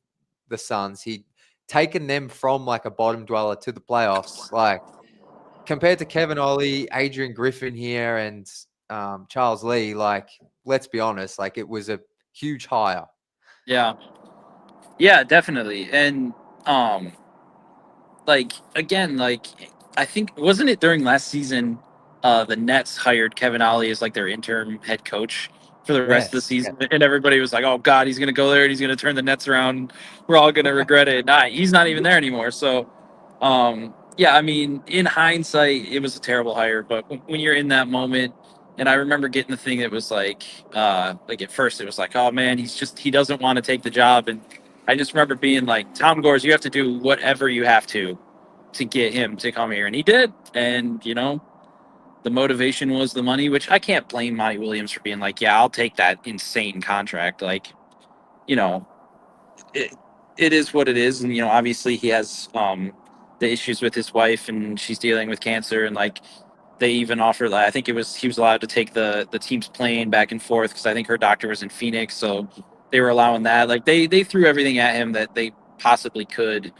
the Suns. He'd taken them from like a bottom dweller to the playoffs. Like compared to Kevin Ollie, Adrian Griffin here, and Charles Lee, like let's be honest, like it was a huge hire. Yeah, definitely. And like again, like I think wasn't it during last season, the Nets hired Kevin Ollie as like their interim head coach for the rest of the Yes, season, and everybody was like, "Oh God, he's gonna go there and he's gonna turn the Nets around. We're all gonna regret it." Nah, he's not even there anymore. So, yeah, I mean, in hindsight, it was a terrible hire, but when you're in that moment. And I remember getting the thing that was like at first it was like, oh man, he doesn't want to take the job, and I just remember being like, Tom Gores, you have to do whatever you have to get him to come here. And he did. And, the motivation was the money, which I can't blame Monty Williams for being like, yeah, I'll take that insane contract. Like, you know, it, it is what it is. And, obviously he has the issues with his wife and she's dealing with cancer. And like, they even offered, I think he was allowed to take the team's plane back and forth because I think her doctor was in Phoenix. So they were allowing that. Like they threw everything at him that they possibly could.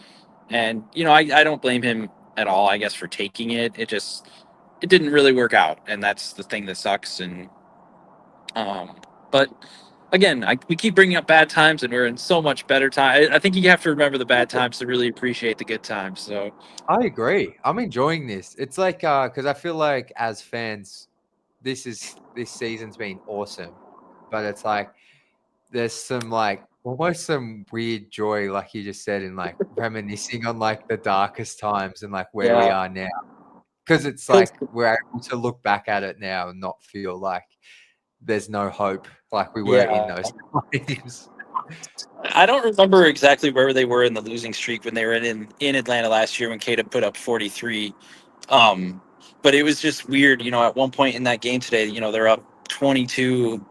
And, I don't blame him at all, I guess, for taking it. It didn't really work out. And that's the thing that sucks. And, but again, we keep bringing up bad times and we're in so much better time. I think you have to remember the bad times to really appreciate the good times. So I agree. I'm enjoying this. It's like because I feel like as fans, this season's been awesome, but it's like there's some like almost some weird joy, like you just said, in like reminiscing on like the darkest times and like where we are now. Because it's like we're able to look back at it now and not feel like there's no hope like we were in those times. I don't remember exactly where they were in the losing streak when they were in Atlanta last year when Cade had put up 43. But it was just weird, at one point in that game today, they're up 22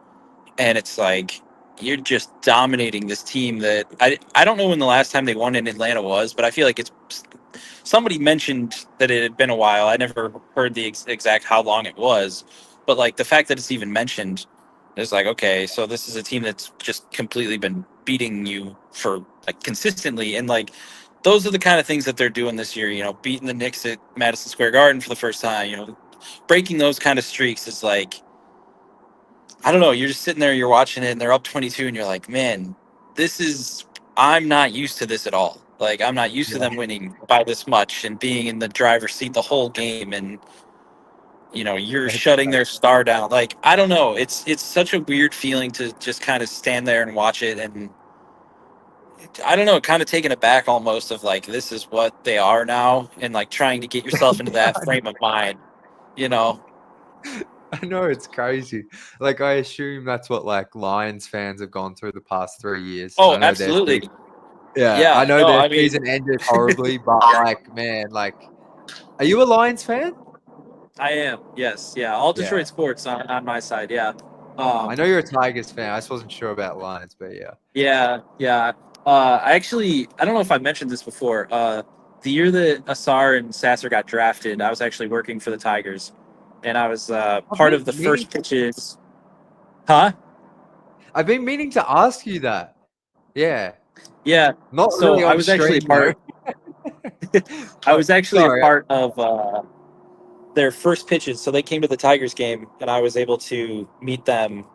and it's like you're just dominating this team that I don't know when the last time they won in Atlanta was, but I feel like it's somebody mentioned that it had been a while. I never heard the exact how long it was, but like the fact that it's even mentioned is like, okay, so this is a team that's just completely been beating you for like consistently. And like, those are the kind of things that they're doing this year, beating the Knicks at Madison Square Garden for the first time, breaking those kind of streaks is like, I don't know. You're just sitting there, you're watching it, and they're up 22, and you're like, man, I'm not used to this at all. Like, I'm not used to them winning by this much and being in the driver's seat the whole game, and you're shutting their star down. Like, I don't know. It's such a weird feeling to just kind of stand there and watch it, and I don't know, kind of taken aback almost of like this is what they are now, and like trying to get yourself into that frame of mind. I know it's crazy. Like I assume that's what like Lions fans have gone through the past 3 years. Oh, I know absolutely. I know No, their I mean, season ended horribly, but like, man, like, are you a Lions fan? I am. Yes. Yeah. All Yeah. Detroit sports on my side. Yeah. I know you're a Tigers fan. I just wasn't sure about Lions, but yeah. Yeah. I don't know if I mentioned this before. The year that Asar and Sasser got drafted, I was actually working for the Tigers. and I was part of the been first pitches. Huh? I've been meaning to ask you that. Yeah. Yeah. Not So really I on was actually a stream, though. part. I was actually Sorry. a part of their first pitches. So they came to the Tigers game, and I was able to meet them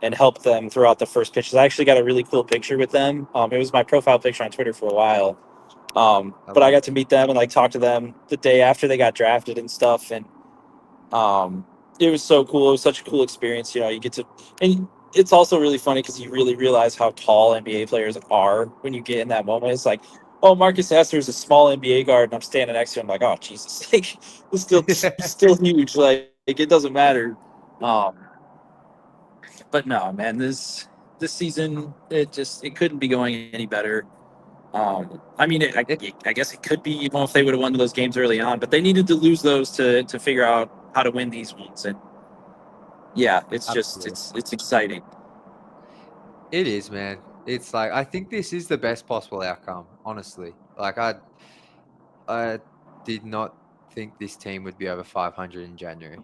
and help them throughout the first pitches. I actually got a really cool picture with them. It was my profile picture on Twitter for a while. But I got to meet them and like talk to them the day after they got drafted and stuff, and it was so cool. It was such a cool experience. You know, you get to, and it's also really funny because you really realize how tall NBA players are when you get in that moment. It's like, oh, Marcus Astor is a small NBA guard, and I'm standing next to him, like, oh Jesus, like he's still huge. Like it doesn't matter. But no, man, this season it couldn't be going any better. I mean, I guess it could be even if they would have won those games early on, but they needed to lose those to figure out how to win these ones. And yeah, it's just Absolutely. it's exciting. It is, man. It's like I think this is the best possible outcome, honestly. Like I did not think this team would be over 500 in January.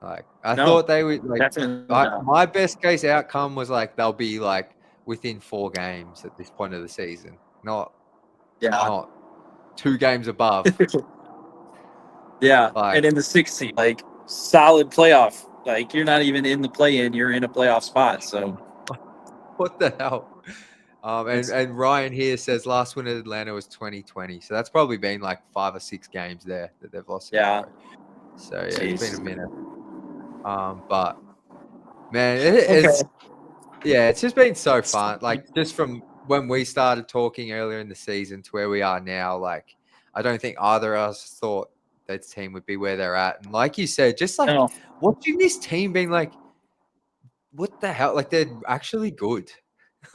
Like I No, thought they would like definitely not. my best case outcome was like they'll be like within 4 games at this point of the season. Not Yeah, 2 games above. yeah, Like and in the 6th seed, like solid playoff. Like you're not even in the play-in; you're in a playoff spot. So what the hell? it's And Ryan here says last win at Atlanta was 2020. So that's probably been like 5 or 6 games there that they've lost in a yeah, row. So yeah, it's been a jeez. minute. But man, Okay. it's just been so fun. Like just from when we started talking earlier in the season to where we are now, like I don't think either of us thought that team would be where they're at. And like you said, just like No. watching this team being like, what the hell? Like they're actually good.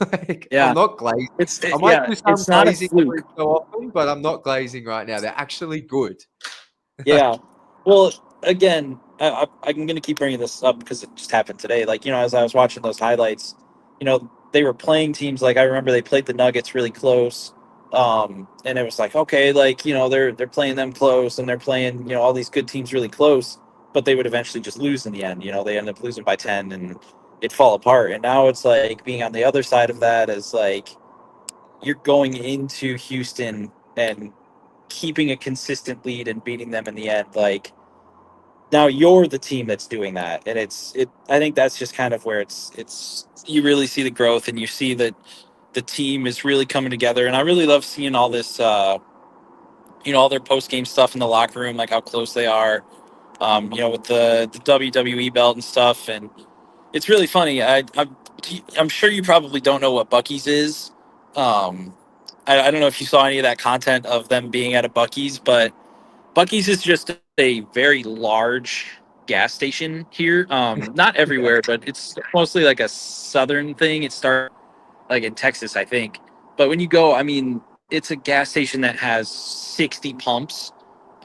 Like I'm Yeah. not glazing. I might Yeah. do some It's not a glazing every fluke. so often, but I'm not glazing right now. They're actually good. Yeah. Well, again, I'm going to keep bringing this up because it just happened today. Like, you know, as I was watching those highlights, you know, they were playing teams like I remember they played the Nuggets really close. And it was like, okay, like, you know, they're playing them close and they're playing, you know, all these good teams really close, but they would eventually just lose in the end. You know, they end up losing by 10 and it fall apart. And now it's like being on the other side of that is like you're going into Houston and keeping a consistent lead and beating them in the end. Like now you're the team that's doing that, and I think that's just kind of where it's you really see the growth and you see that the team is really coming together. And I really love seeing all this you know, all their post game stuff in the locker room, like how close they are, you know, with the WWE belt and stuff. And it's really funny. I'm sure you probably don't know what Buc-ee's is. um I don't know if you saw any of that content of them being at a Buc-ee's, but Buc-ee's is just a very large gas station here. Not everywhere, but it's mostly like a southern thing. It starts like in Texas, I think. But when you go, I mean, it's a gas station that has 60 pumps.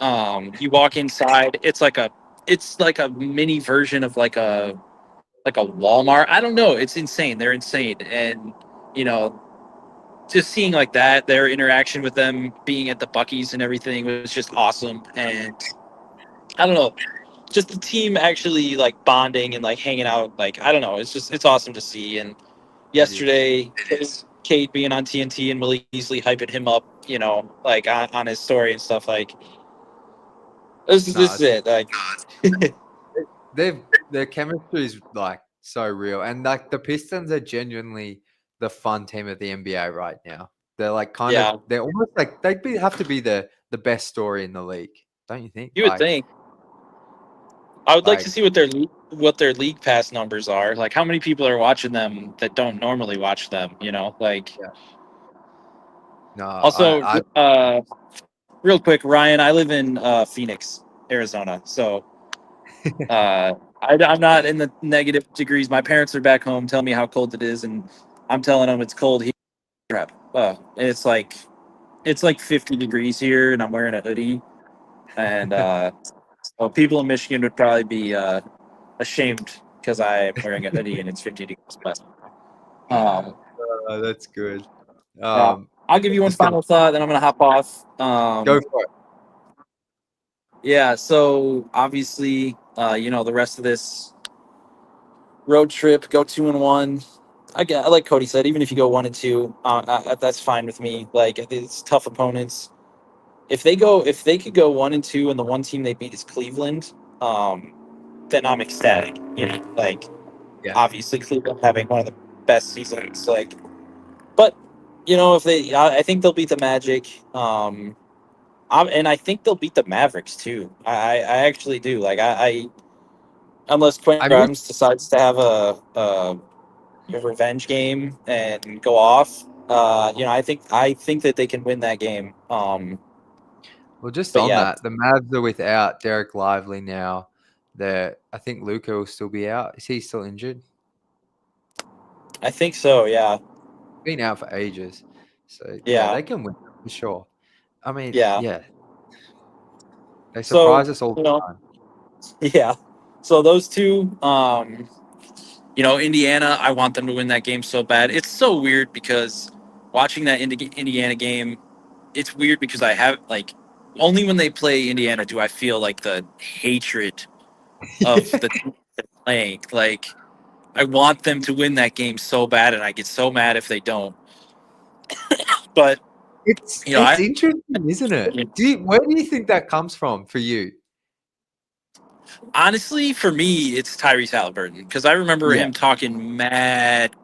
You walk inside, it's like a mini version of like a Walmart. I don't know. It's insane. They're insane, and you know, just seeing like that, their interaction with them being at the Buc-ee's and everything was just awesome. And I don't know, just the team actually like bonding and like hanging out. Like I don't know, it's awesome to see. And It is. yesterday, Cade being on TNT and Malik Beasley hyping him up, you know, like on his story and stuff. Like this is No, it. Like their chemistry is like so real, and like the Pistons are genuinely the fun team of the NBA right now. They're like kind yeah, of they're almost like have to be the best story in the league, don't you think? you would think. I would like to Like see what their league pass numbers are. Like how many people are watching them that don't normally watch them. You know, like yeah. No, also I real quick, Ryan. I live in Phoenix, Arizona, so I'm not in the negative degrees. My parents are back home telling me how cold it is, and I'm telling them it's cold here. Crap. It's like 50 degrees here, and I'm wearing a hoodie. And so people in Michigan would probably be ashamed because I'm wearing a hoodie and it's 50 degrees less. Um, that's good. I'll give you one Just gonna final thought, then I'm gonna hop off. go for it. Yeah, so obviously, the rest of this road trip, go 2-1. Like Cody said, even if you go 1-2, that's fine with me. Like, it's tough opponents. If they could go 1-2, and the one team they beat is Cleveland, then I'm ecstatic. Like, Yeah. obviously Cleveland having one of the best seasons. Like, but if I think they'll beat the Magic. And I think they'll beat the Mavericks too. I actually do. Like, unless Quentin I mean, Grimes decides to have a revenge game and go off. I think that they can win that game. well, just But on yeah, that, the Mavs are without Derek Lively now. I think Luca will still be out. Is he still injured? I think so. Yeah, Been out for ages. So yeah, yeah, they can win for sure. I mean, yeah. yeah, they So surprise us all the time. yeah. So those two, Indiana, I want them to win that game so bad. It's so weird because watching that Indiana game, it's weird because I have like only when they play Indiana do I feel like the hatred of the team they're playing. Like, I want them to win that game so bad, and I get so mad if they don't. But It's I interesting, isn't it? Where do you think that comes from for you? honestly, for me, it's Tyrese Halliburton because I remember Yeah. him talking mad,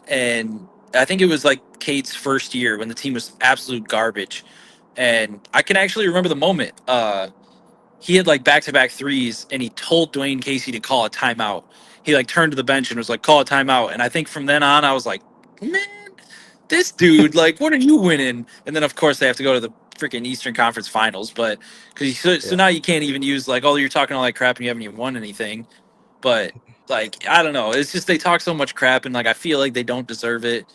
and I think it was like Cade's first year when the team was absolute garbage, and I can actually remember the moment. He had like back-to-back threes, and he told Dwayne Casey to call a timeout. He like turned to the bench and was like, "Call a timeout." And I think from then on, I was like, "Man, this dude, like, what are you winning?" And then of course they have to go to the freaking Eastern Conference Finals, but so Yeah. now you can't even use like, "Oh, you're talking all that crap and you haven't even won anything." But like, I don't know. It's just they talk so much crap, and like I feel like they don't deserve it,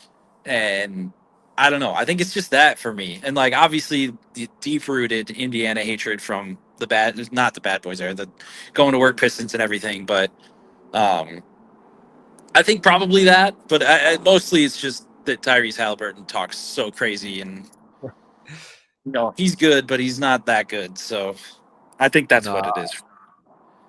and I don't know. I think it's just that for me, and like obviously the deep-rooted Indiana hatred from not the bad boys there, the going to work Pistons and everything, but um, I think probably that. But mostly it's just that Tyrese Halliburton talks so crazy, and he's good, but he's not that good. So I think that's what No, it is.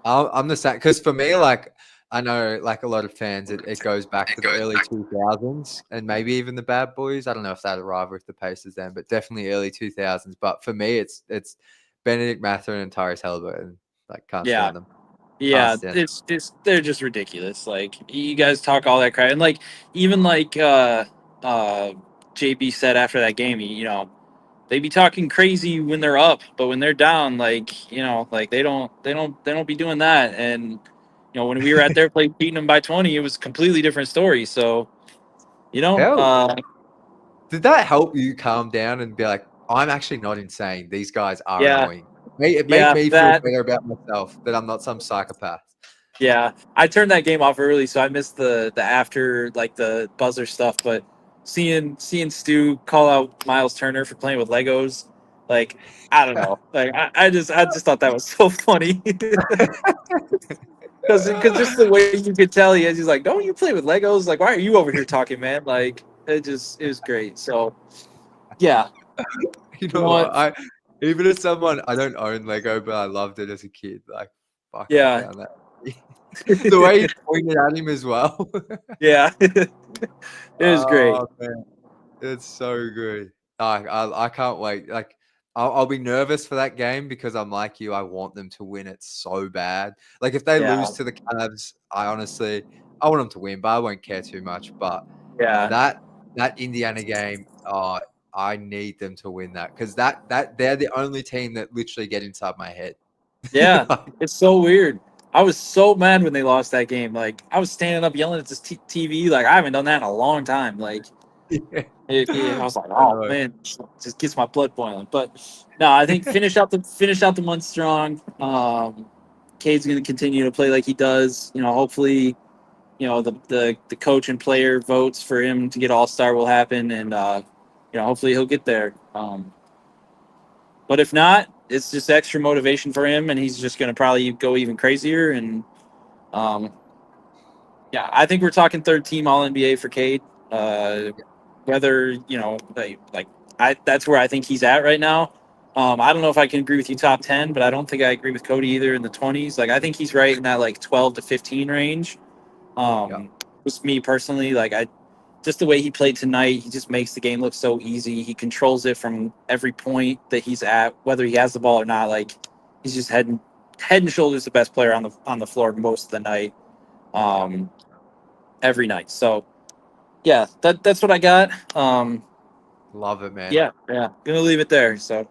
I'm the same. Because for me, like, I know, like a lot of fans, it goes back to the early 2000s and maybe even the Bad Boys. I don't know if that arrived with the Pacers then, but definitely early 2000s. But for me, it's Benedict Mathurin and Tyrese Halliburton. Like, can't Yeah. stand them. Yeah, Can't stand it's they're just ridiculous. Like, you guys talk all that crap, and like even like uh JB said after that game, they be talking crazy when they're up, but when they're down, like like they don't be doing that. And when we were at their place beating them by 20, it was a completely different story. So Hell, did that help you calm down and be like, I'm actually not insane. These guys are yeah, annoying. It made yeah, me feel that better about myself that I'm not some psychopath. yeah, I turned that game off early, so I missed the after like the buzzer stuff. But seeing Stu call out Miles Turner for playing with Legos, like I don't know, like I just thought that was so funny because just the way you could tell he's like, don't you play with Legos? Like, why are you over here talking, man? Like it was great. So yeah, You you know know what? what? Even as someone, I don't own Lego, but I loved it as a kid. Like, fuck, I Yeah, found that. The way he pointed at him as well. yeah, it was great. Oh man, it's so good. I can't wait. Like, I'll be nervous for that game because I'm like you. I want them to win it so bad. Like, if they Yeah, lose to the Cavs, I want them to win, but I won't care too much. But yeah, that Indiana game, I need them to win that because that they're the only team that literally get inside my head. yeah. Like, It's so weird. I was so mad when they lost that game. Like, I was standing up yelling at this TV. Like, I haven't done that in a long time. Like, yeah. I was like, I oh know. man, just gets my blood boiling. But no, I think finish out the month strong. Cade's going to continue to play like he does. Hopefully, the coach and player votes for him to get All-Star will happen, and hopefully he'll get there. But if not, it's just extra motivation for him, and he's just going to probably go even crazier. And um, yeah, I think we're talking third team All NBA for Cade. Whether that's where I think he's at right now. I don't know if I can agree with you top 10, but I don't think I agree with Cody either in the 20s. Like I think he's right in that like 12 to 15 range. Yeah. Just me personally, like I just the way he played tonight, he just makes the game look so easy. He controls it from every point that he's at, whether he has the ball or not. Like he's just head and shoulders the best player on the floor most of the night, every night. So yeah, that's what I got. Love it, man. Yeah, gonna leave it there. So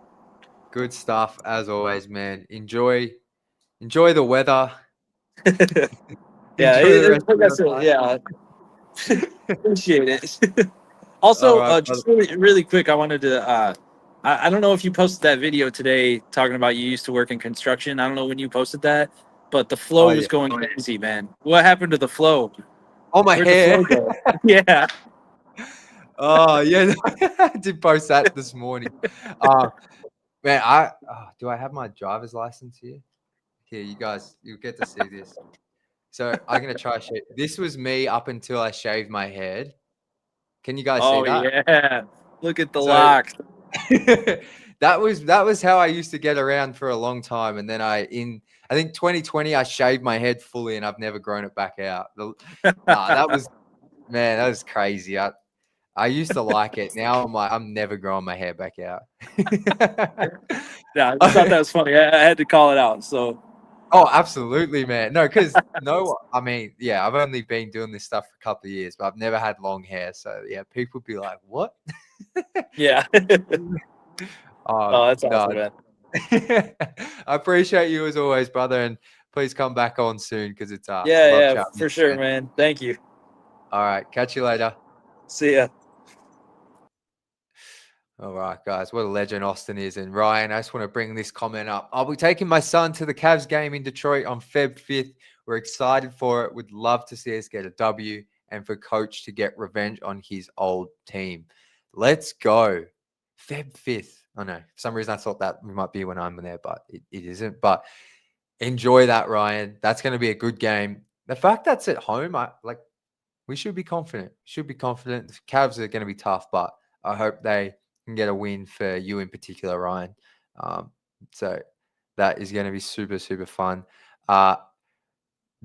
Good stuff as always, man. Enjoy the weather. yeah, Enjoy the rest like of I your said, night. yeah, appreciate it. All Also, right, brother. just really quick, I wanted to. I don't know if you posted that video today talking about you used to work in construction. I don't know when you posted that, but the flow Oh was yeah. going crazy, man. What happened to the flow? Oh, my Where'd the hair. flow go? Yeah. Oh yeah, I did post that this morning. Man, do I have my driver's license here? Here, you guys, you get to see this. So I'm gonna try to shave. This was me up until I shaved my head. Can you guys see Oh that? yeah. Look at the So locks. that was how I used to get around for a long time. And then I think 2020 I shaved my head fully and I've never grown it back out. That was crazy. I used to like it. Now I'm like, I'm never growing my hair back out. Yeah, I just thought that was funny. I had to call it out. So Oh, absolutely, man. No, because I mean, yeah, I've only been doing this stuff for a couple of years, but I've never had long hair. So yeah, people be like, "What?" yeah. Oh, that's No. awesome, man. I appreciate you as always, brother, and please come back on soon because it's love Yeah, chatting with for you, sure, man. man. Thank you. All right, catch you later. See ya. All right, guys, what a legend Austin is. And Ryan, I just want to bring this comment up. I'll be taking my son to the Cavs game in Detroit on Feb 5th. We're excited for it. Would love to see us get a W and for Coach to get revenge on his old team. Let's go. Feb 5th. I know. For some reason, I thought that might be when I'm there, but it isn't. But enjoy that, Ryan. That's going to be a good game. The fact that's at home, we should be confident. Should be confident. The Cavs are going to be tough, but I hope they can get a win for you in particular, Ryan. So that is going to be super, super fun. I'm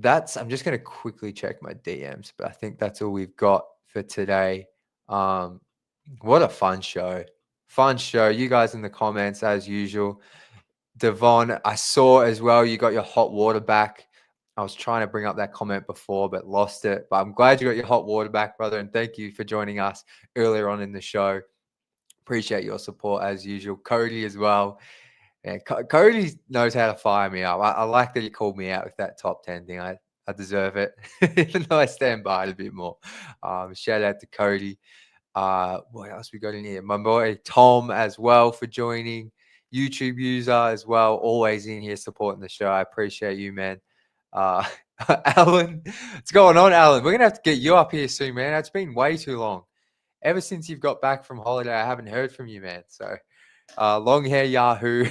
just going to quickly check my DMs, but I think that's all we've got for today. What a fun show. Fun show. You guys in the comments, as usual. Devon, I saw as well, you got your hot water back. I was trying to bring up that comment before, but lost it. But I'm glad you got your hot water back, brother. And thank you for joining us earlier on in the show. Appreciate your support as usual. Cody as well. Yeah, Cody knows how to fire me up. I like that he called me out with that top 10 thing. I deserve it, even though I stand by it a bit more. Shout out to Cody. What else we got in here? My boy Tom as well for joining. YouTube user as well, always in here supporting the show. I appreciate you, man. Alan, what's going on, Alan? We're gonna have to get you up here soon, man. It's been way too long. Ever since you've got back from holiday, I haven't heard from you, man. So, long hair Yahoo.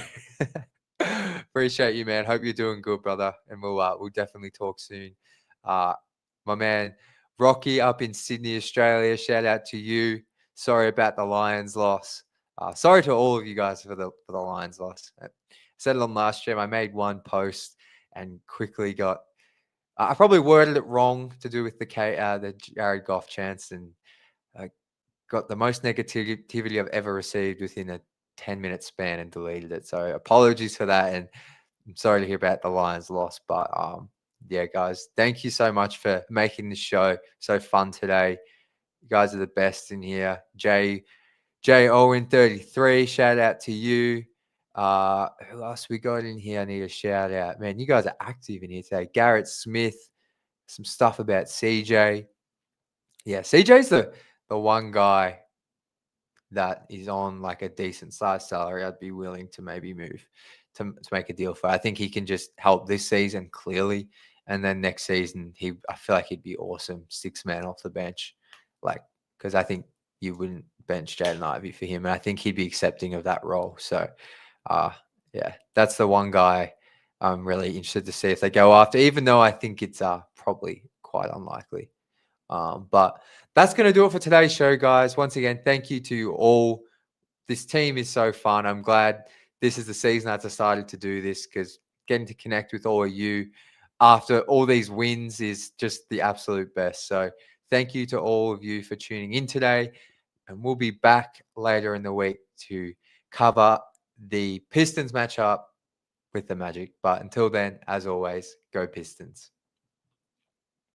Appreciate you, man. Hope you're doing good, brother. And we'll definitely talk soon. My man Rocky up in Sydney, Australia. Shout out to you. Sorry about the Lions loss. Sorry to all of you guys for the Lions loss. I said it on last stream. I made one post and quickly got. I probably worded it wrong to do with the Jared Goff chance, and got the most negativity I've ever received within a 10-minute span and deleted it. So apologies for that, and I'm sorry to hear about the Lions loss. But yeah, guys, thank you so much for making this show so fun today. You guys are the best in here. J Owen 33, shout out to you. Who else we got in here? I need a shout out. Man, you guys are active in here today. Garrett Smith, some stuff about CJ. Yeah, CJ's the one guy that is on like a decent size salary. I'd be willing to maybe move to make a deal for. I think he can just help this season clearly. And then next season, I feel like he'd be awesome. 6-man off the bench. Because I think you wouldn't bench Jaden Ivey for him. And I think he'd be accepting of that role. So, yeah, that's the one guy I'm really interested to see if they go after, even though I think it's probably quite unlikely. But that's going to do it for today's show, guys. Once again, thank you to all. This team is so fun. I'm glad this is the season I decided to do this, because getting to connect with all of you after all these wins is just the absolute best. So thank you to all of you for tuning in today. And we'll be back later in the week to cover the Pistons matchup with the Magic. But until then, as always, go Pistons.